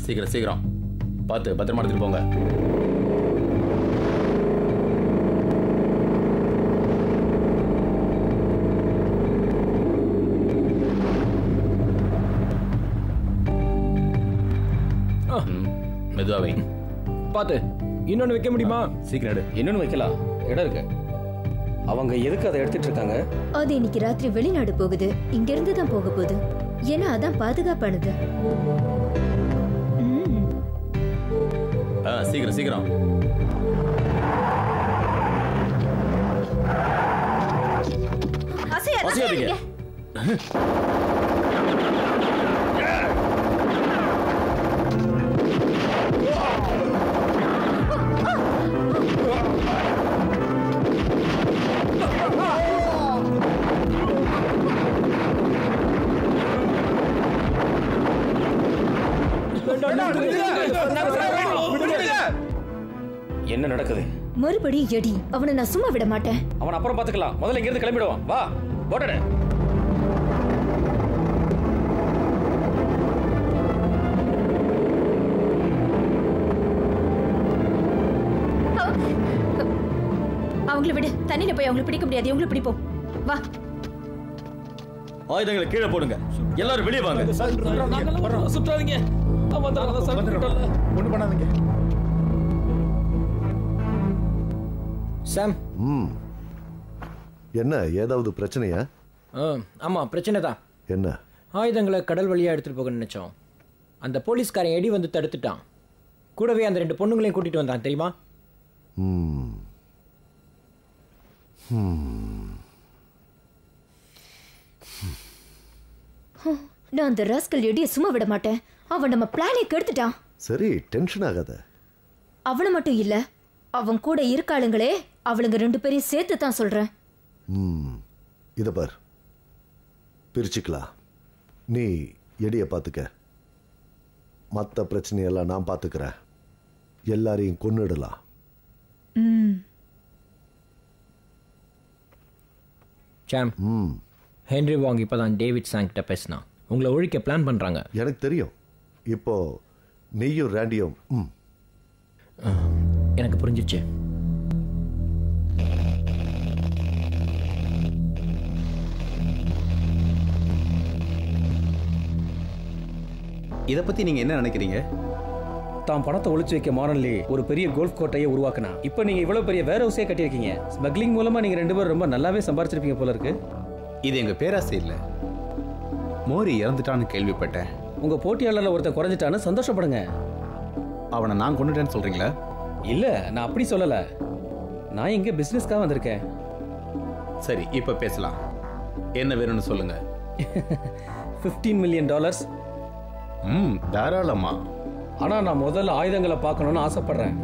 சீக்கிரம் சீக்கிரம் பார்த்து பத்திரமா எடுத்துட்டு போங்க. மெதுவாவை பார்த்து இன்னொன்னு வைக்க முடியுமா? சீக்கிரம் எடு. இன்னொன்னு வைக்கலாம், இடம் இருக்கு. அவங்க எதுக்கு அதை எடுத்துட்டு இருக்காங்க? அது இன்னைக்கு ராத்திரி வெளிநாடு போகுது. இங்க இருந்து தான் போக போகுது. ஏன்னா அதான் பாதுகாப்பானது. சீக்கிரம் சீக்கிரம். அசையாதீங்க. என்ன நடக்குது? மறுபடியும் எடி. அவனை நான் சும்மா விட மாட்டேன். அவன் அப்புறம் பாத்துக்கலாம். முதல்ல இங்க இருந்து கிளம்பிடுவான். வா, போடடே. அவங்கள விடு. தண்ணியில போய் அவங்களை பிடிக்க முடியாது. இவங்களை பிடிப்போம். வா. ஆயுதங்களை கீழே போடுங்க. எல்லாரும் வெளியே வாங்க. சுற்றாதீங்க. ஒண்ணு பண்ணாதீங்க. சாம், என்ன ஏதாவது பிரச்சனையா? ஆமா, பிரச்சனை தான். என்ன? ஆயுதங்களை கடல் வழியா எடுத்துட்டு போக நினைச்சோம். அந்த போலீஸ்காரன் எடி வந்து தடுத்துட்டான். கூடவே அந்த 2 பொண்ணுங்களையும் கூட்டிட்டு வந்தான், தெரியுமா? நான் அந்த ராஸ்கல் எடியை சும்மா விட மாட்டேன். அவன் நம்ம பிளானை கெடுத்துட்டான். சரி, டென்ஷன் ஆகாத. அவனை மட்டும் இல்ல, அவன் கூட இருக்காளுங்களே, அவளுங்க 2 பேரையும் சேர்த்து தான் சொல்றேன். இத பார், பிரிச்சுக்கலாம். நீ எடிய பாத்துக்க, மற்ற பிரச்சனையெல்லாம் நான் பாத்துக்கிறேன். எல்லாரையும் கொன்னுடலாம். சாம், ஹென்ரி வாங் இப்பதான் டேவிட் சாங்கிட்ட பேசினான். உங்களை ஒழிக்க பிளான் பண்றாங்க. எனக்கு தெரியும். இப்போ நீயும் ராண்டியும் எனக்கு புரிஞ்சிச்சு. இதை பத்தி நீங்க என்ன நினைக்கிறீங்க? தான் பணத்தை ஒளிச்சு வைக்க மாறன்லி ஒரு பெரிய கோல்ஃப் கோட்டையை உருவாக்கினா. இப்போ நீங்க இவ்வளவு பெரிய வேர் ஹவுஸே கட்டியிருக்கீங்க. ஸ்மக்லிங் மூலமா நீங்க 2 பேரும் ரொம்ப நல்லாவே சம்பாரிச்சிருப்பீங்க போல இருக்கு. இது எங்க பேராசை இல்ல. மோரி இறந்துட்டான்னு கேள்விப்பட்டேன். உங்க போட்டியாளர்ல ஒருத்தன் குறைஞ்சிட்டான்னு சந்தோஷப்படுங்க. அவனை நான் கொண்டுட்டேன்னு சொல்றீங்களா? இல்ல, நான் அப்படி சொல்லல. நான் இங்கே பிஸ்னஸ்க்காக வந்திருக்கேன். சரி, இப்போ பேசலாம். என்ன வேணும்னு சொல்லுங்க. $15 மில்லியன். தாராளமா. ஆனால் நான் முதல்ல ஆயுதங்களை பார்க்கணும்னு ஆசைப்படுறேன்.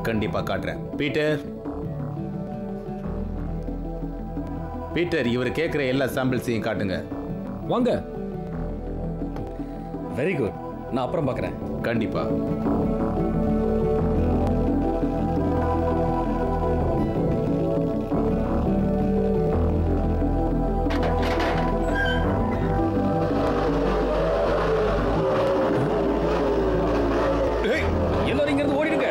கண்டிப்பா காட்டுறேன். பீட்டர், இவர் கேட்குற எல்லா சாம்பிள்ஸையும் காட்டுங்க. வாங்க. Very good. நான் அப்புறம் பார்க்குறேன். கண்டிப்பா. எல்லாரும் இங்கிருந்து ஓடிடுங்க.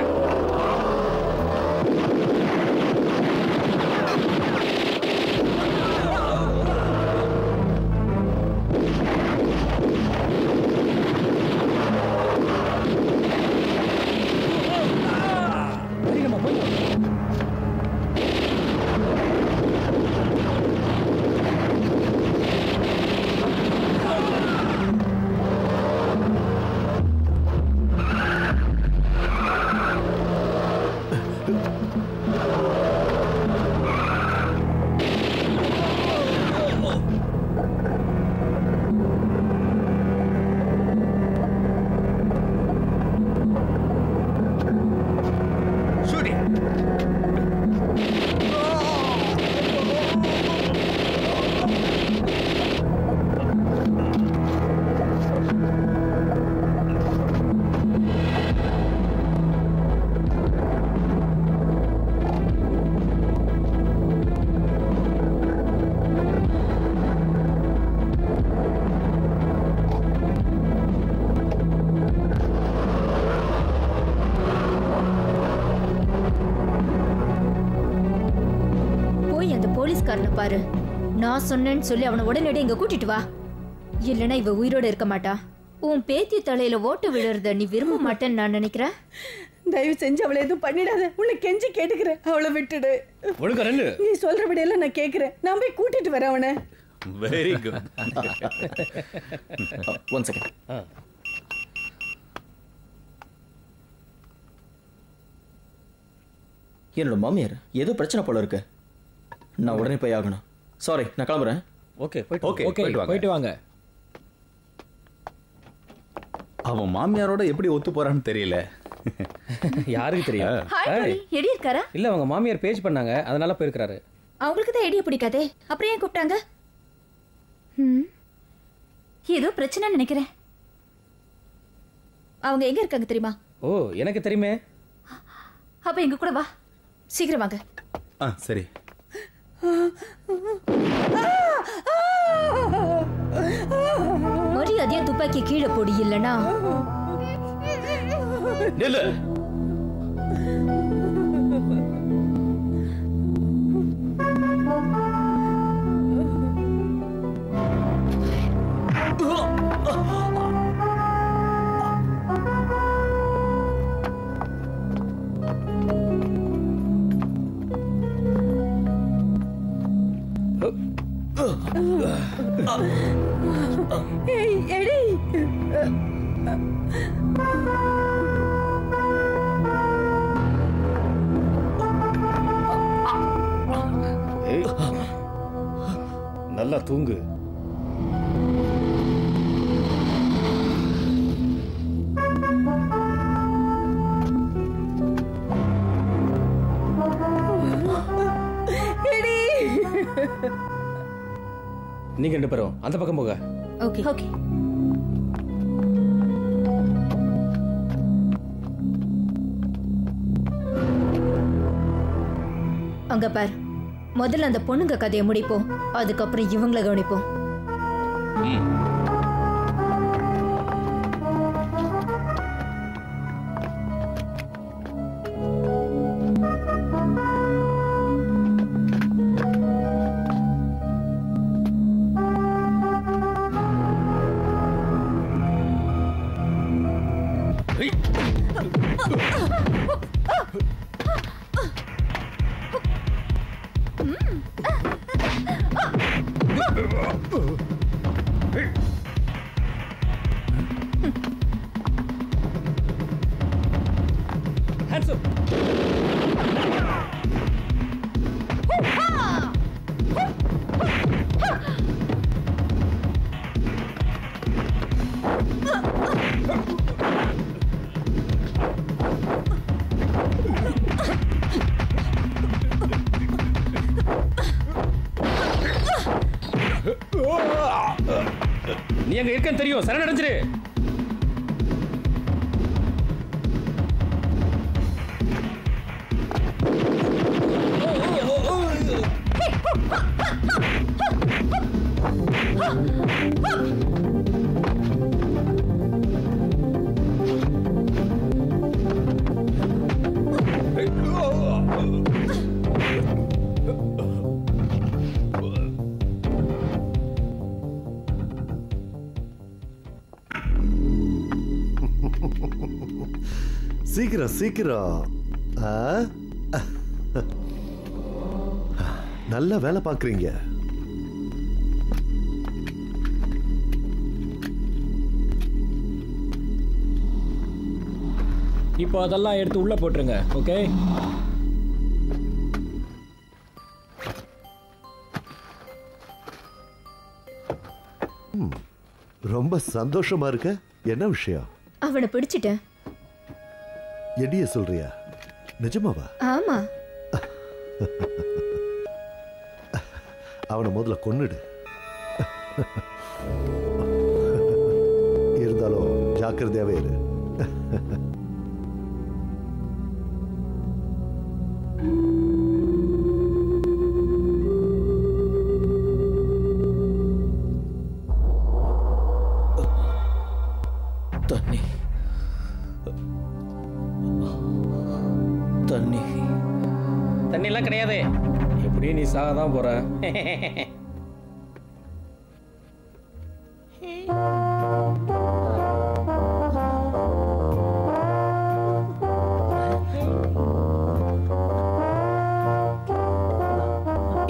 போலீஸ்காரனை பாரு. நான் சொன்னேன்னு சொல்லி அவனை உடனடி இங்க கூட்டிட்டு வா. இல்லைன்னா இவ உயிரோட இருக்க மாட்டா. உன் பேத்தி தலையில ஓட்டு விழுறத நீ விரும்ப மாட்டேன்னு நான் நினைக்கிறேன். தயவு செஞ்சு அவளை எதுவும் பண்ணிடாத. உன்னை கெஞ்சி கேட்டுக்கிறேன், அவளை விட்டுடு. நீ சொல்றபடியெல்லாம் நான் கேட்கிறேன். நான் போய் கூட்டிட்டு வரேன் அவனை. Very good. One second. என்னோட மாமியார் ஏதோ பிரச்சனை போல இருக்கு. நான் உடனே போய் ஆகணும். சாரி, நான் கிளம்புறேன். ஓகே, போயிட்டு வாங்க. அவன் மாமியாரோட எப்படி ஒத்து போறான்னு தெரியல. யாருக்கு தெரியும்? எடி இருக்காரா? இல்ல, அவங்க மாமியார் பேஜ் பண்ணாங்க, அதனால போயிருக்காரு. அவங்களுக்கு தான் எடிய பிடிக்காதே, அப்புறம் ஏன் கூப்பிட்டாங்க? ஏதோ பிரச்சனை நினைக்கிறேன். அவங்க எங்க இருக்காங்க தெரியுமா? ஓ, எனக்கு தெரியுமே. அப்ப எங்க கூட வா, சீக்கிரம் வாங்க. சரி. மரியாதையா துப்பாக்கி கீழே போடி, இல்லனா நில்லு. எடி, நல்லா தூங்கு. நீங்க 2 பேரும் அந்த பக்கம் போக. Okay okay. அங்க பார், முதல்ல அந்த பொண்ணுங்க கதையை முடிப்போம், அதுக்கப்புறம் இவங்களை கவனிப்போம். Hands up. நீ அங்க இருக்கன்னு தெரியும், சரணடைஞ்சிரு. சீக்கிரம் சீக்கிரம். நல்ல வேலை பார்க்குறீங்க. இப்போ அதெல்லாம் எடுத்து உள்ள போட்டுருங்க. ஓகே, ரொம்ப சந்தோஷமா இருக்க. என்ன விஷயம்? அவனை பிடிச்சிட்டேன். எடிய சொல்றியா? நிஜமாவா? ஆமா. அவனை முதல்ல கொன்னுடு. இருந்தாலும் ஜாக்கிரதையாவே இரு. தண்ணி தண்ணி தண்ணிலாம் கிடையாது. எப்படி நீ சாக தான் போற.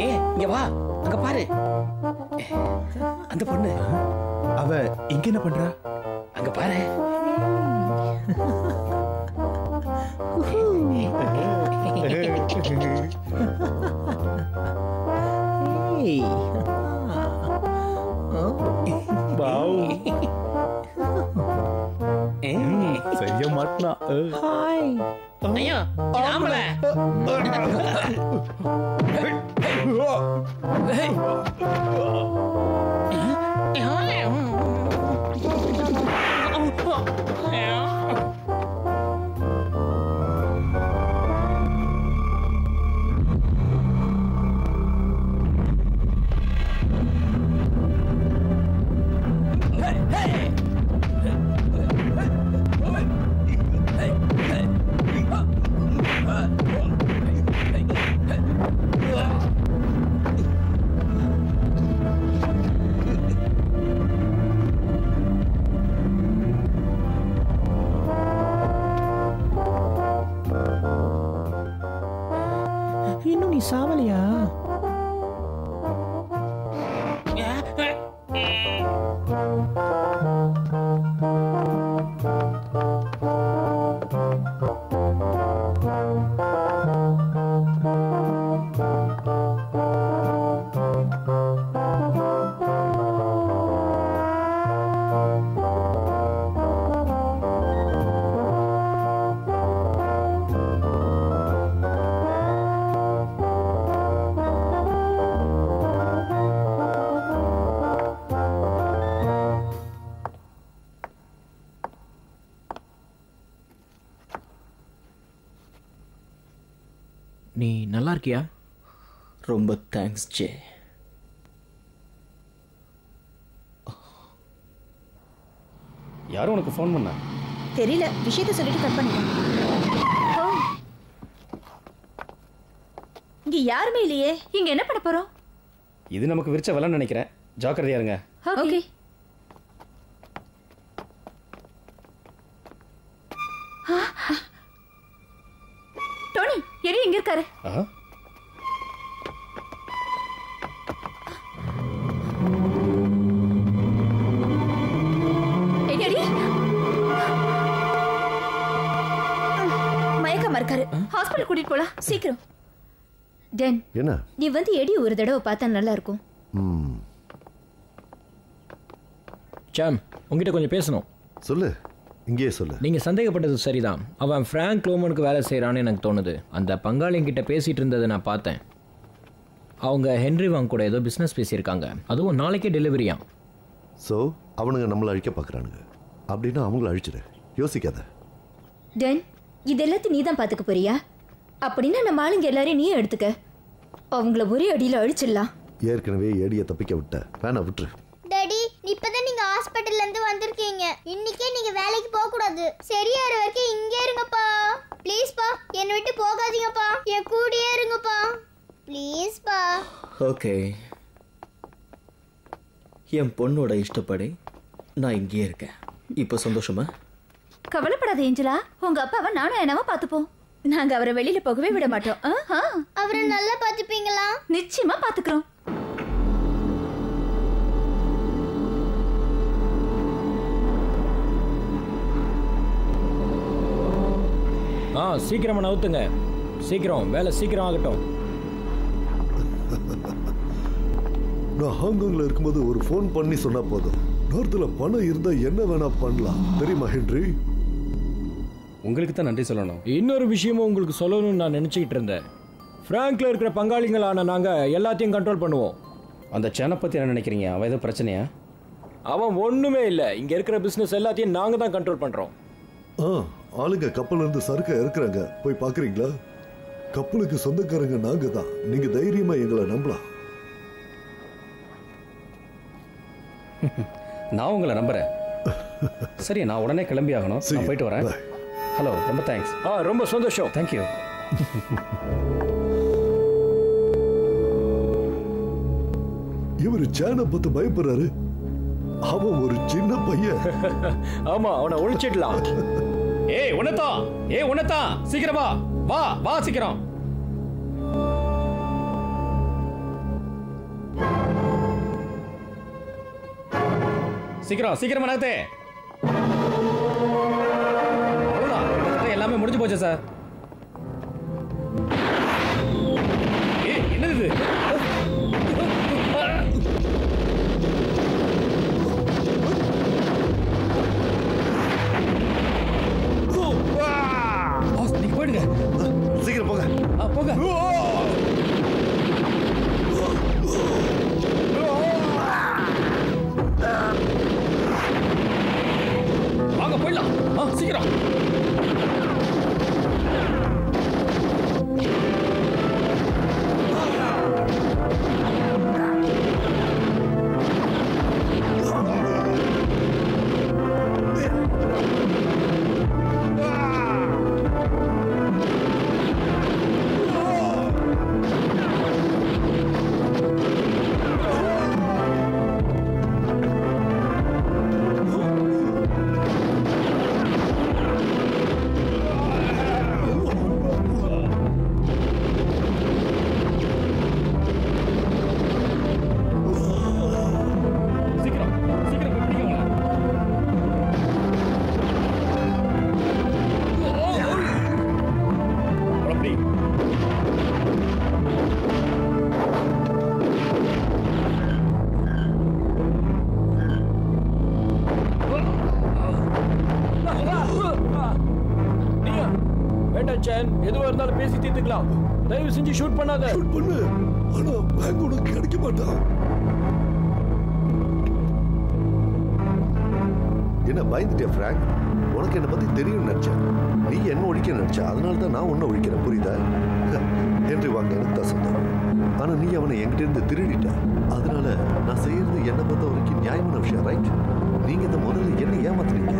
ஏ இங்க வா, அங்க பாரு அந்த பொண்ணு. அவ இங்க என்ன பண்றா? அங்க பாரு. செய்ய மாட்டா. ஐயா ஆம்பளை. இன்னும் நீ சாவலையா? நீ நல்லா இருக்கியா? ரொம்ப தேங்க்ஸ் ஜே. யாரும் உனக்கு ஃபோன் பண்ணா? தெரியல, விஷயத்த சொல்லிட்டு கட் பண்ணிட்டேன். இங்க யாருமே இல்லையே, இங்க என்ன பண்ண போறோம்? இது நமக்கு விரிச்ச வலன்னு நினைக்கிறேன். ஜாக்கிரதையா இருங்க. ஓகே. டோனி, எடி எங்க இருக்காரு? மயக்கமா இருக்காரு. ஹாஸ்பிடல் கூட்டிட்டு போலாம் சீக்கிரம். டென், என்ன? நீ வந்து எடி ஒரு தடவை பார்த்தா நல்லா இருக்கும். சாம், உங்ககிட்ட கொஞ்சம் பேசணும். சொல்லு. இங்கே சொல்லு. நீங்க சந்தேகப்பட்டது சரிதான். அவன் ஃப்ராங்க் லோமனுக்கு வேலை செய்யறான்னு எனக்கு தோணுது. அந்த பங்காளிங்கிட்ட பேசிட்டு இருந்ததை நான் பார்த்தேன். அவங்க ஹென்ரி வாங் கூட ஏதோ பிசினஸ் பேசியிருக்காங்க. அதுவும் நாளைக்கே டெலிவரியா. ஸோ அவனுங்க நம்மளை அழிக்க பார்க்குறானுங்க. அப்படின்னா அவங்கள அழிச்சிடு, யோசிக்காத. டென், இது எல்லாத்தையும் நீ தான் பார்த்துக்க போறியா? அப்படின்னா நம்ம ஆளுங்க எல்லாரையும் நீயே எடுத்துக்க. அவங்கள ஒரே அடியில் அழிச்சிடலாம். ஏற்கனவே ஏடியை தப்பிக்க விட்ட, வேணா விட்டுரு. டாடி, இப்பதான் நீங்க ஹாஸ்பிட்டல்ல இருந்து வந்திருக்கீங்க. இன்னைக்கே நீங்க வேலைக்கு போக கூடாது. சரியாற வரைக்கும் இங்கே இருங்கப்பா. ப்ளீஸ் பா, என்னை விட்டு போகாதீங்கப்பா. என் கூடயே இருங்கப்பா ப்ளீஸ் பா. ஓகே, என் பொண்ணோட இஷ்டப்படி நான் இங்கேயே இருக்கேன். இப்போ சந்தோஷமா? கவலைப்படாத ஏஞ்சலா, உங்க அப்பாவை நானும் என்னவா பார்த்துப்போம். நாங்க அவரை வெளியில போகவே விட மாட்டோம். அவரை நல்லா பார்த்துப்பீங்களா? நிச்சயமா பார்த்துக்கிறோம். சீக்கிரமா நவுத்துங்க. சீக்கிரம், வேலை சீக்கிரம் ஆகட்டும். நான் ஹாங்காங்ல இருக்கும்போது ஒரு ஃபோன் பண்ணி சொன்னா போதும். நார்த்தில் பணம் இருந்தா என்ன வேணா பண்ணலாம், தெரியுமா ஹென்றி? உங்களுக்கு தான் நன்றி சொல்லணும். இன்னொரு விஷயமும் உங்களுக்கு சொல்லணும்னு நான் நினைச்சுக்கிட்டு இருந்தேன். பிராங்க்ல இருக்கிற பங்காளிங்களான நாங்க எல்லாத்தையும் கண்ட்ரோல் பண்ணுவோம். அந்த சேனை பத்தி என்ன நினைக்கிறீங்க? அவன் ஏதோ பிரச்சனையா? அவன் ஒண்ணுமே இல்லை. இங்க இருக்கிற பிசினஸ் எல்லாத்தையும் நாங்க தான் கண்ட்ரோல் பண்றோம். ஆளுங்க கப்பல் இருந்து சரக்கு இருக்கிறாங்க, போய் பாக்குறீங்களா? கப்பலுக்கு சொந்தக்காரங்க நாங்க தான். நீங்க தைரியமா எங்களை நம்பலாம். நான் உங்களை நம்புறேன். சரி, நான் உடனே கிளம்பி ஆகணும். நான் போயிட்டு வரேன். ஹலோ, ரொம்ப தேங்க்ஸ். ரொம்ப சந்தோஷம். தேங்க்யூ. இவரு சேனை பார்த்து பயப்படுறாரு. அவன் ஒரு சின்ன பையன். ஆமா, அவனை ஒழிச்சிடலாம். ஏய் உன்னதா, சீக்கிரம் வா சீக்கிரம். சீக்கிரமா நகத்தே. அவ்வளவுதான், எல்லாமே முடிஞ்சு போச்சு சார். என்னது இது? நீங்க போயிடுங்க. சீக்கிரம் போங்க. போங்க. வாங்க போயிடலாம். சீக்கிரம். எதுவா இருந்தாலும் பேசி தீர்த்துக்கலாம். தயவு செஞ்சு ஷூட் பண்ணாத. ஷூட் பண்ணு, ஆனா பேங்க் உனக்கு கிடைக்க மாட்டான். என்ன பயந்துட்டியா பிராங்க்? உனக்கு என்ன பத்தி தெரியும் நினைச்சேன். நீ என்ன ஒழிக்க நினைச்ச, அதனால தான் நான் உன்னை ஒழிக்கிறேன், புரியுதா? என்று வாங்க, எனக்கு தான் சொந்தம். ஆனா நீ அவனை என்கிட்ட இருந்து திருடிட்ட. அதனால நான் செய்யறது என்ன பொறுத்த வரைக்கும் நியாயமான விஷயம், ரைட்? நீங்க இந்த முதல்ல என்ன ஏமாத்துறீங்க?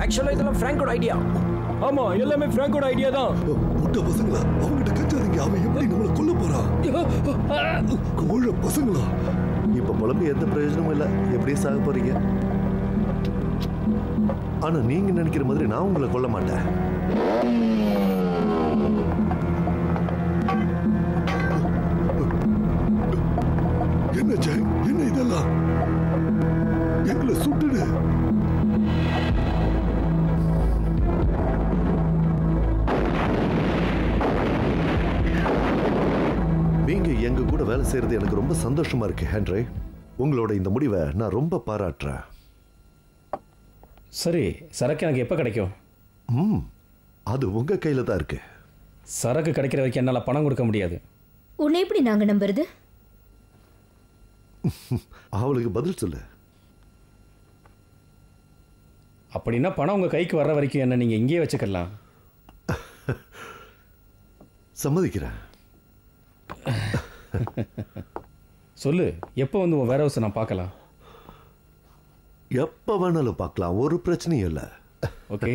ஆக்சுவலா இதெல்லாம் பிராங்கோட ஐடியா. ஆமா, எல்லாமே பிராங்கோட ஐடியா தான். முட்டை பசங்களா, அவங்கிட்ட கஞ்சாதீங்க. அவன் எப்படி நம்மளை கொல்ல போறான்? கோழ பசங்களா, இப்ப புலம்பு எந்த பிரயோஜனமும் இல்ல. எப்படியே சாக போறீங்க. ஆனா நீங்க நினைக்கிற மாதிரி நான் உங்களை கொல்ல மாட்டேன். என்ன ஜெய், என்ன இதெல்லாம்? எங்களை சுட்டுடு. நீங்க எங்க கூட வேலை செய்யறது எனக்கு ரொம்ப சந்தோஷமா இருக்கு ஹென்றி. உங்களோட இந்த முடிவை நான் ரொம்ப பாராட்டுறேன். சரி, சரக்கு எனக்கு எப்போ கிடைக்கும்? அது உங்க கையில தான் இருக்கு. சரக்கு கிடைக்கிற வரைக்கும் என்னால் பணம் கொடுக்க முடியாது. உன்னை எப்படி நாங்க நம்புறது? அவளுக்கு பதில் சொல்லு. அப்படின்னா பணம் உங்க கைக்கு வர்ற வரைக்கும் என்ன நீங்க இங்கேயே வச்சுக்கலாம். சம்மதிக்கிறேன். சொல்லு, எப்போ வந்து உன் வேர் ஹவுஸை நான் பார்க்கலாம்? எப்போ வேணாலும் பார்க்கலாம், ஒரு பிரச்சனையும் இல்லை. ஓகே.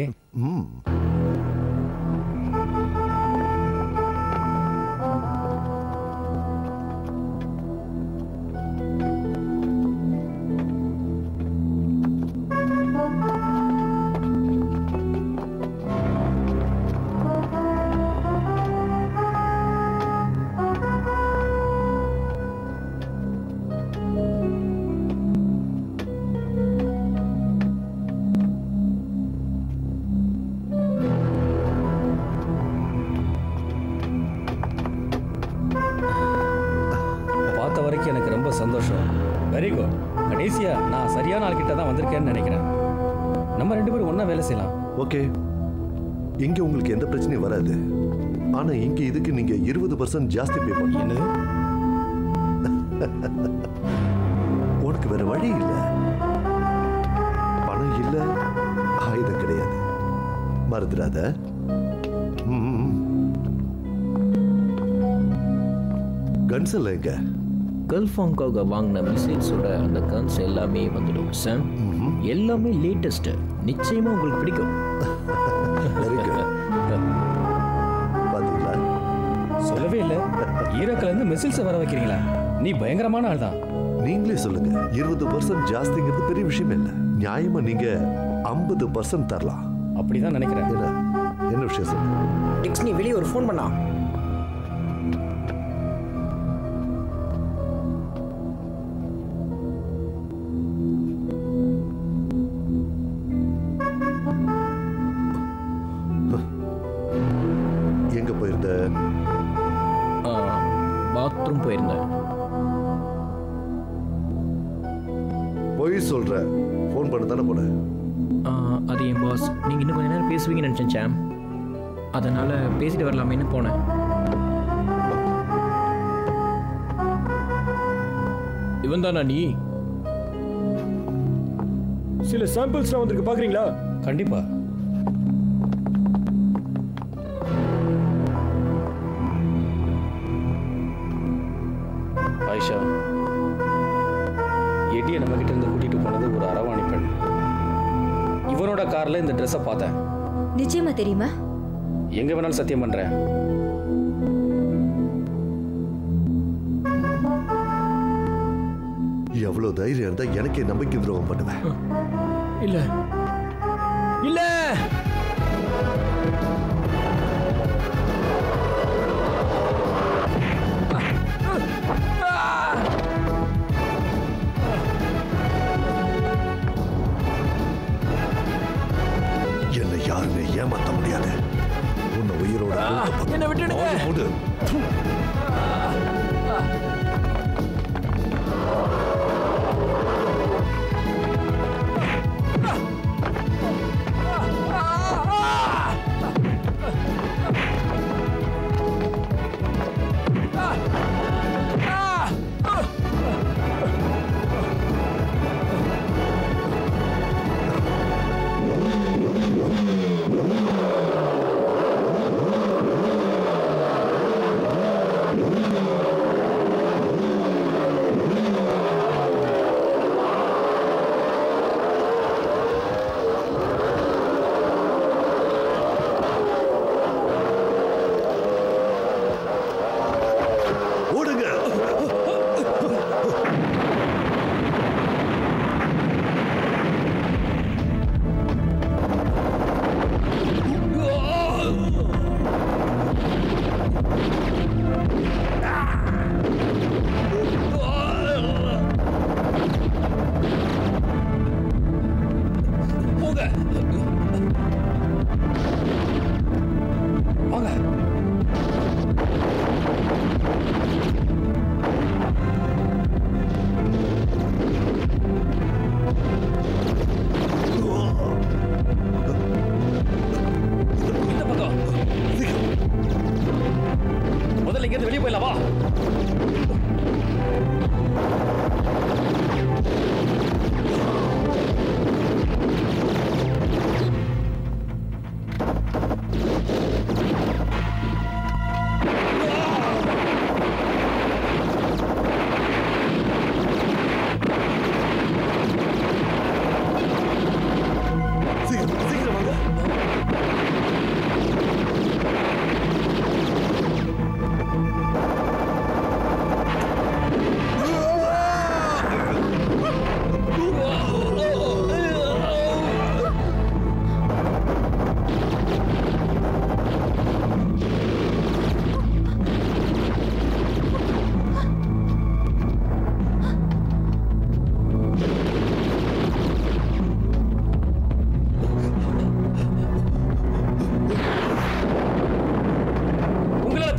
எனக்கு ரொம்ப சந்தோஷம். Very good. கடைசியா நான் சரியான ஆள்கிட்ட தான் வந்திருக்கேன்னு நினைக்கிறேன். நம்ம 2 பேரும் ஒண்ணா வேலை செய்யலாம். ஓகே. இங்க உங்களுக்கு எந்த பிரச்சனையும் வராது. ஆனா இங்க இதுக்கு நீங்க 20% ஜாஸ்தி பே பண்ணணும். உனக்கு வேற வழி இல்ல. பணம் இல்ல, ஆயுதம் கிடையாது. மறந்துடாத. கன்ஸ் எல்லாம் எங்க? கல்ஃப் ஹாங்காக வாங்கின மிசைல்ஸோட அந்த கன்ஸ் எல்லாமே வந்துடும் சாம். எல்லாமே லேட்டஸ்ட். நிச்சயமா உங்களுக்கு பிடிக்கும். பாத்தீங்களா? சொல்லவே இல்லை. ஈராக்ல இருந்து மிசைல்ஸ் வர வைக்கிறீங்களா? நீ பயங்கரமான ஆள் தான். நீங்களே சொல்லுங்க. 20% ஜாஸ்திங்கிறது பெரிய விஷயம் இல்லை. நியாயமா நீங்க 50% தரலாம். அப்படிதான் நினைக்கிறேன். என்ன விஷயம் சொல்லுங்க. டிக்ஸ், நீ வெளியே ஒரு ஃபோன் பண்ணா. எங்க போயிருந்த? பாத்ரூம் போயிருந்தேன். போய் சொல்ற. ஃபோன் பண்ண தானே போன? அது என் பாஸ். நீங்க இன்னும் கொஞ்ச நேரம் பேசுவீங்கன்னு நினைச்சேன் சாம். அதனால பேசிட்டு வரலாமேன்னு போனேன். இவன் தானா நீ? சில சாம்பிள்ஸ்லாம் வந்திருக்கு, பாக்குறீங்களா? கண்டிப்பா. ஆயிஷா, எடியை நம்ம கிட்ட இருந்து கூட்டிட்டு போனது ஒரு அரவாணி பெண். இவனோட கார்ல இந்த ட்ரெஸ்ஸை பார்த்தேன். நிச்சயமா தெரியுமா? எங்க வேணாலும் சத்தியம் பண்றேன். எவ்வளவு தைரியம் இருந்தா எனக்கே நம்பிக்கை துரோகம் பண்ணுவேன். இல்ல இல்ல, என்னை யாருமே ஏமாத்த முடியாது. உன்னை உயிரோட என்ன விட்டுடுங்க.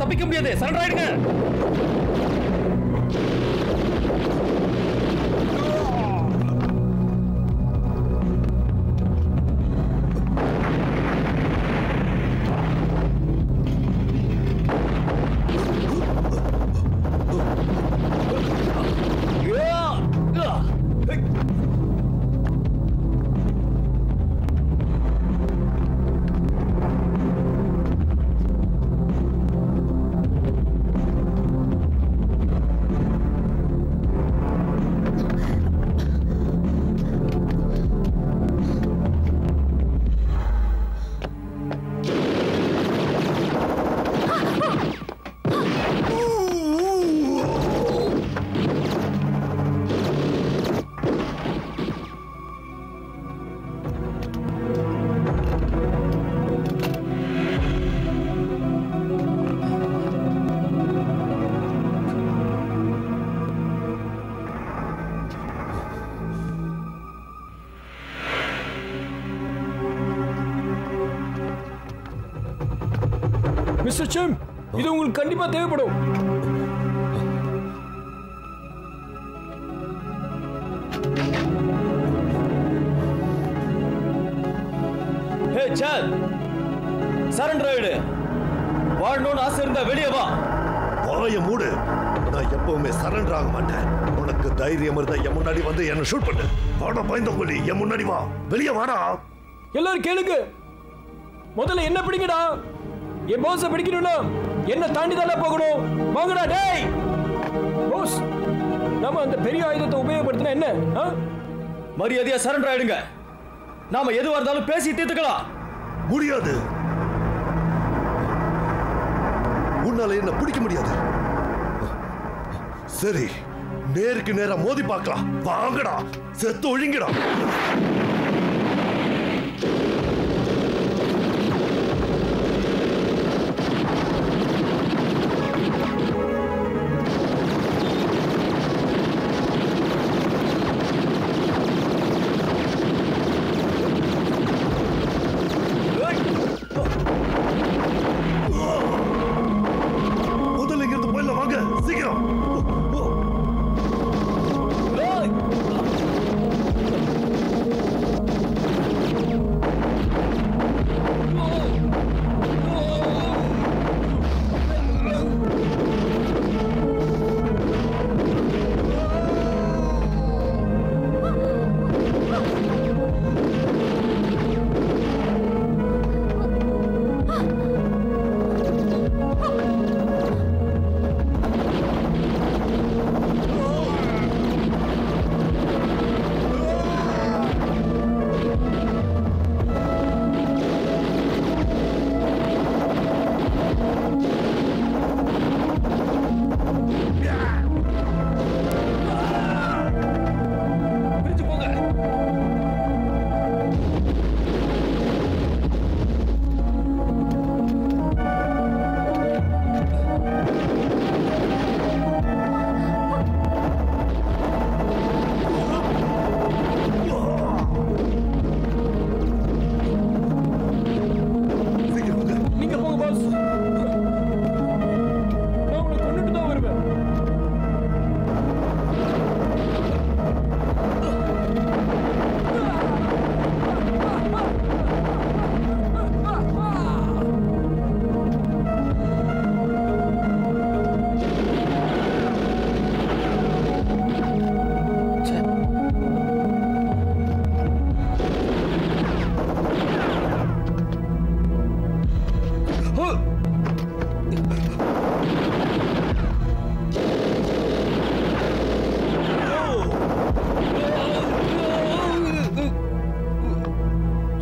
தப்பிக்க முடியாது. சரண்டர் ஆயிடுங்க. மிஸ்டர் செம், இது உங்களுக்கு கண்டிப்பா தேவைப்படும். ஹே சார், சரண்டர் ஆயிடு. வாழணும்னு ஆசை இருந்தா வெளியே வா. வாய மூடு. நான் எப்பவுமே சரண்டர் ஆக மாட்டேன். உனக்கு தைரியம் இருந்தா என் முன்னாடி வந்து என்ன ஷூட் பண்ணு. வாடா பயந்தவங்களி, என் முன்னாடி வா. வெளியே வாடா. எல்லாரும் கேளுங்க. முதல்ல என்ன பிடிங்கடா. என் பாஸை பிடிக்கணும்னா என்ன தாண்டி தானே போகணும். வாங்கடா டேய். பாஸ், நாம அந்த பெரிய ஆயுதத்தை உபயோகப்படுத்தினா என்ன? மரியாதையா சரண்டர் ஆயிடுங்க. நாம எதுவா இருந்தாலும் பேசி தீர்த்துக்கலாம். முடியாது. உன்னால என்ன பிடிக்க முடியாது. சரி, நேருக்கு நேரா மோதி பார்க்கலாம். வாங்கடா, செத்து ஒழுங்கடா.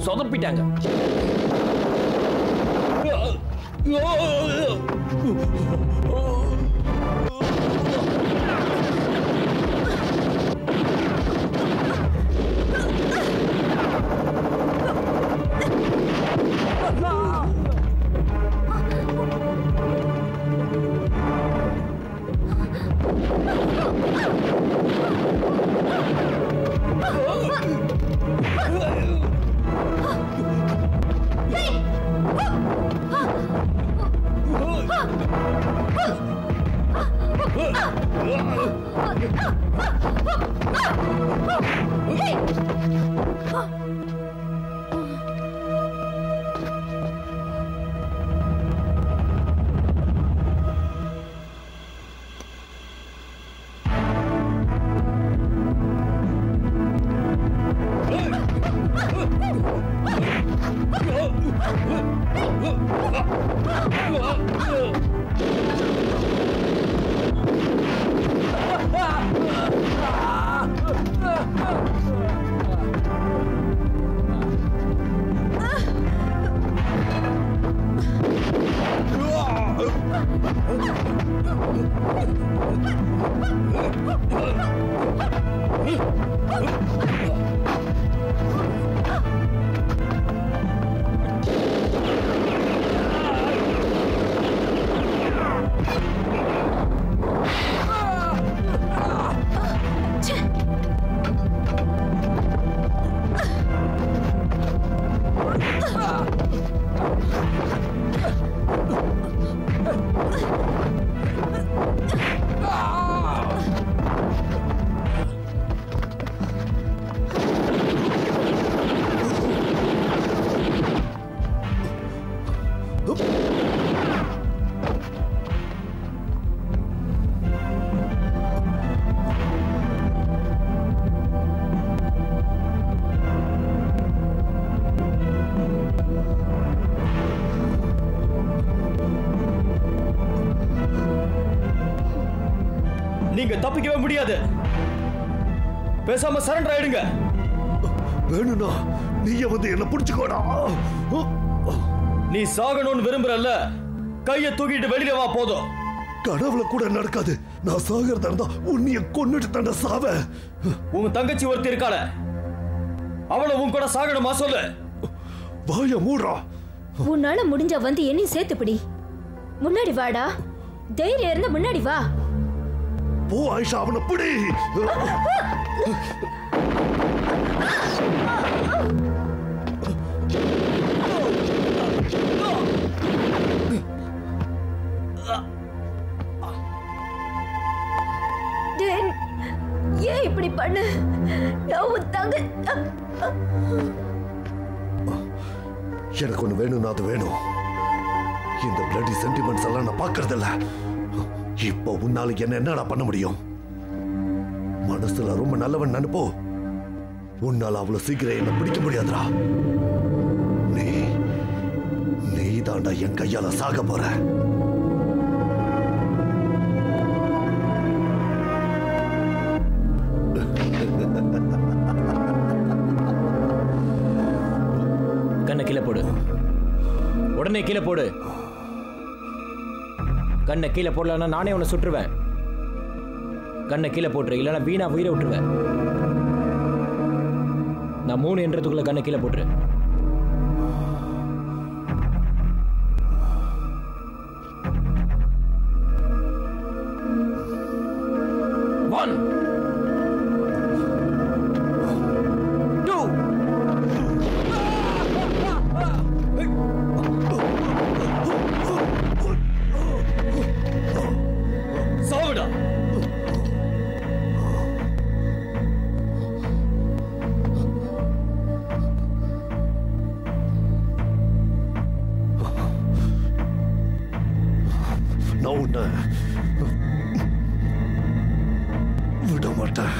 சொதப்பிட்டாங்க. நீங்க தப்பிக்கவே முடியாது. பேசாம சரண்டர் ஆயிடுங்க. வேணும்னா நீயே வந்து என்ன புடிச்சுக்கோடா. நீ சாகணும்னு விரும்புறல்ல, கையை தூக்கிட்டு வெளியில வா. போதும். கடவுள கூட நடக்காது. நான் சாகிறதா இருந்தா உன்னைய கொன்னுட்டு தாண்ட சாவ. உங்க தங்கச்சி ஒருத்தி இருக்காள, அவளை உன் கூட சாகணுமா? சொல்லு. வாய மூடுறா. உன்னால முடிஞ்ச வந்து என்னையும் சேர்த்துப்படி. முன்னாடி வாடா. தைரியம் இருந்தா முன்னாடி வா. போ ஆயிஷா, அவனை பிடி. ஏன் இப்படி பண்ண? எனக்கு ஒண்ணு வேணும்னா அது வேணும். இந்த பிளட்டி சென்டிமெண்ட்ஸ் எல்லாம் நான் பாக்குறது இல்ல. இப்போ உன்னால என்ன என்னடா பண்ண முடியும்? மனசுல ரொம்ப நல்லவன் நினைப்போ, உன்னால அவ்வளவு சீக்கிரம் என்ன பிடிக்க முடியாதுடா. நீ தாண்டா என் கையால சாக போற. கண்ணை கீழே போடு. உடனே கீழே போடு. கண்ணை கீழே போடலன்னா நானே உன்னை சுட்டுருவேன். கண்ணை கீழே போட்டுரு, இல்லைன்னா வீணா உயிரை விட்டுருவேன். நான் 3 என்றதுக்குள்ள கண்ணை கீழே போட்டுரு. விட மாட்டேன்.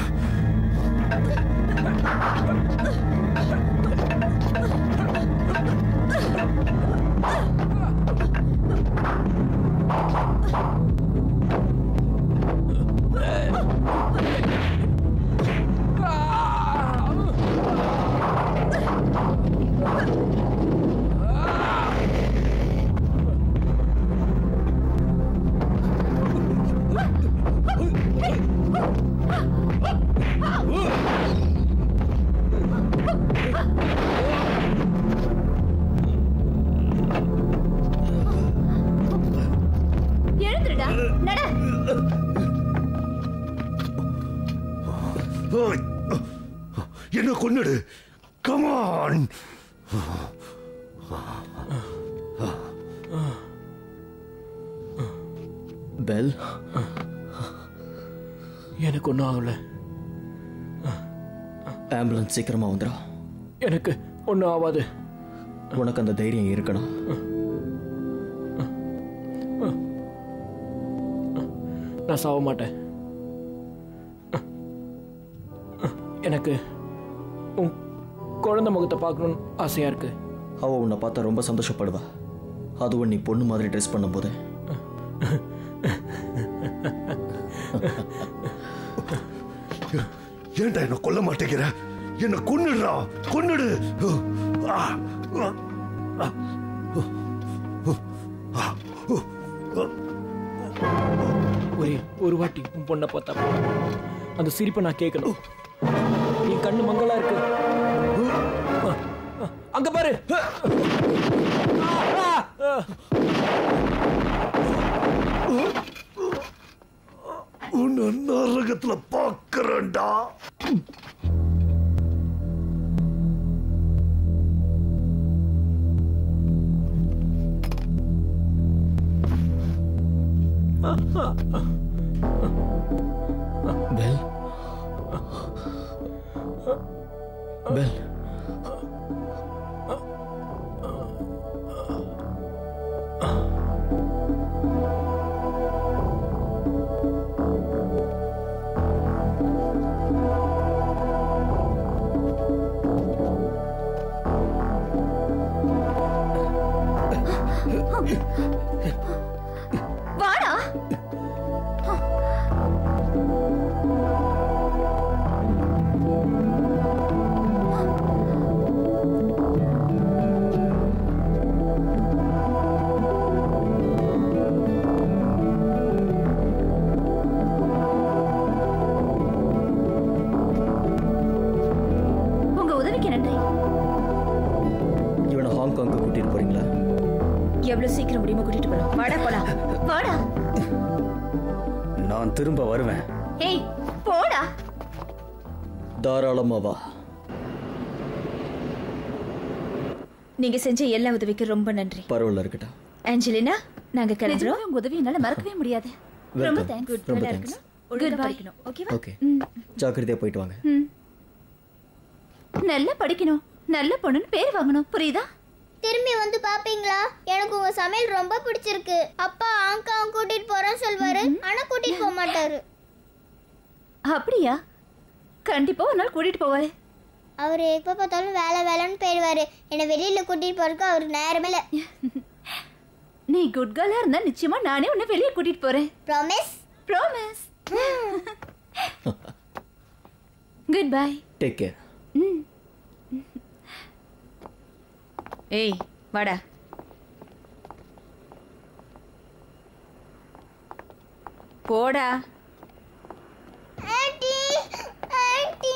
என்ன கொன்னுடு. Come on. பெல், எனக்கு ஒன்றும் ஆகல. ஆம்புலன்ஸ் சீக்கிரமா வந்துடும். எனக்கு ஒன்றும் ஆகாது. உனக்கு அந்த தைரியம் இருக்கணும். நான் சாக மாட்டேன். எனக்கு உன் குழந்தை முகத்தை பார்க்கணும்னு ஆசையா இருக்கு. அவ உன்னை பார்த்தா ரொம்ப சந்தோஷப்படுவா. அதுவும் நீ பொண்ணு மாதிரி ட்ரெஸ் பண்ணும்போது. ஏன்டா என்ன கொல்ல மாட்டேங்கிற? என்ன கொன்னுடுறா, கொன்னுடு. ஒரு வாட்டி உன் பொண்ணை பார்த்தா அந்த சிரிப்பை நான் கேட்கணும். என் கண்ணு மங்களா இருக்கு. அங்க பாரு. உன்னை நரகத்துல பாக்குறேன்டா. பெல், பெல், வாடா. உங்க உதவிக்கு நன்றி. இவனை ஹாங்காங்க்கு கூட்டிட்டு போறீங்களா? எவ்வளவு சீக்கிரம் முடியுமோ கூட்டிட்டு போறோம். வாடா போலாம். வாடா. நான் திரும்ப வருவேன். ஏய் போடா. தாராளமா வா. நீங்க செஞ்ச எல்லா உதவிக்கு ரொம்ப நன்றி. பரவாயில்ல, இருக்கட்டும். ஆஞ்சலினா, நாங்க கிளம்புறோம். உங்க உதவி என்னால மறக்கவே முடியாது. ரொம்ப Welcome. தேங்க்ஸ். ரொம்ப thanks. Good bye. ஓகேவா? ஓகே, ஜாக்கிரதையா போயிட்டு வாங்க. நல்லா படிக்கணும், நல்ல பொண்ணுன்னு பேர் வாங்கணும். புரியுதா? திரும்பி வந்து பாப்பீங்களா? எனக்கு உங்க சமையல் ரொம்ப பிடிச்சிருக்கு. அப்பா ஹாங்காங் கூட்டிட்டு போறேன்னு சொல்வாரு, ஆனா கூட்டிட்டு போக மாட்டாரு. அப்படியா? கண்டிப்பா ஒரு நாள் கூட்டிட்டு போவாரு. அவர் எப்ப பார்த்தாலும் வேலை வேலைன்னு போயிடுவாரு. என்னை வெளியில கூட்டிட்டு போறதுக்கு அவருக்கு நேரமே இல்லை. நீ குட் கேர்லா இருந்தா நிச்சயமா நானே உன்னை வெளியே கூட்டிட்டு போறேன். Promise? Promise. Good bye. Take care. ஏய் வாடா. போடா. Anti, anti,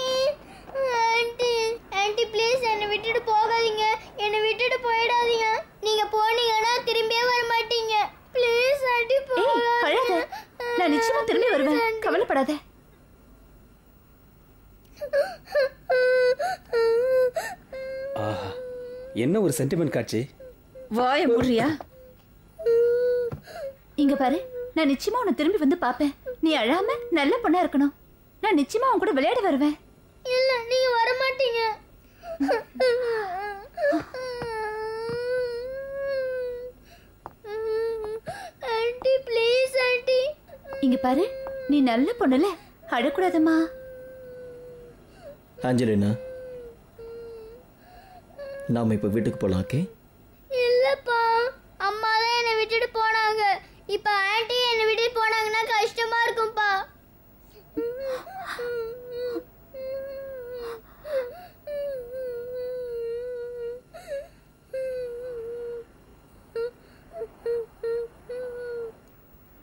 anti, anti please என்னை விட்டுட்டு போகாதீங்க. என்னை விட்டுட்டு போயிடாதீங்க. நீங்க போனீங்கன்னா திரும்பியே வர மாட்டீங்க. ப்ளீஸ் ஆன்ட்டி அழாத. நான் நிச்சயமா திரும்பி வருவேன். கவலைப்படாத. ஆஹா, என்ன ஒரு சென்டிமெண்ட் காட்சி. வாய மூடுறியா? இங்க பாரு, நான் நிச்சயமா உன்னை திரும்பி வந்து பாப்பேன். நீ அழாம நல்ல பொண்ணா இருக்கணும். நான் நிச்சயமா உன் கூட விளையாட வருவேன். இல்ல, நீங்க வர மாட்டீங்க. Anti please anti. இங்க பாரு, நீ நல்ல பொண்ணுல, அழக்கூடாதம்மா. ஆஞ்சலினா, நாம இப்ப வீட்டுக்கு போலாம். ஓகே? இல்லப்பா, அம்மா தான் என்னை விட்டுட்டு போனாங்க. இப்ப ஆன்ட்டி என்னை விட்டுட்டு போனாங்கன்னா கஷ்டமா இருக்கும்பா.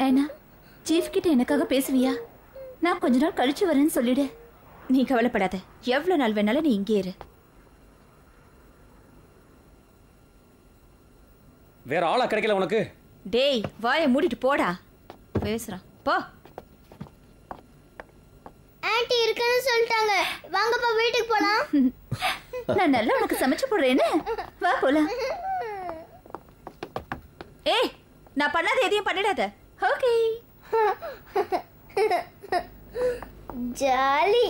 ஏன்னா சீஃப் கிட்ட எனக்காக பேசுவியா? நான் கொஞ்ச நாள் கழிச்சு வரேன்னு சொல்லிடு. நீ கவலைப்படாத. எவ்வளவு நாள் வேணாலும் நீ இங்கே இரு. வேற ஆளா கிடைக்கல உனக்கு? டேய் வாயை மூடிட்டு போடா. பேசுறான் போ. ஆன்ட்டி இருக்குன்னு சொல்லிட்டாங்க. வாங்கப்பா வீட்டுக்கு போலாம். நான் நல்லா உனக்கு சமைச்சு போடுறேன்னு. வா போலாம். ஏய், நான் பண்ணாத எதையும் பண்ணிடாத. ஓகே. ஜாலி.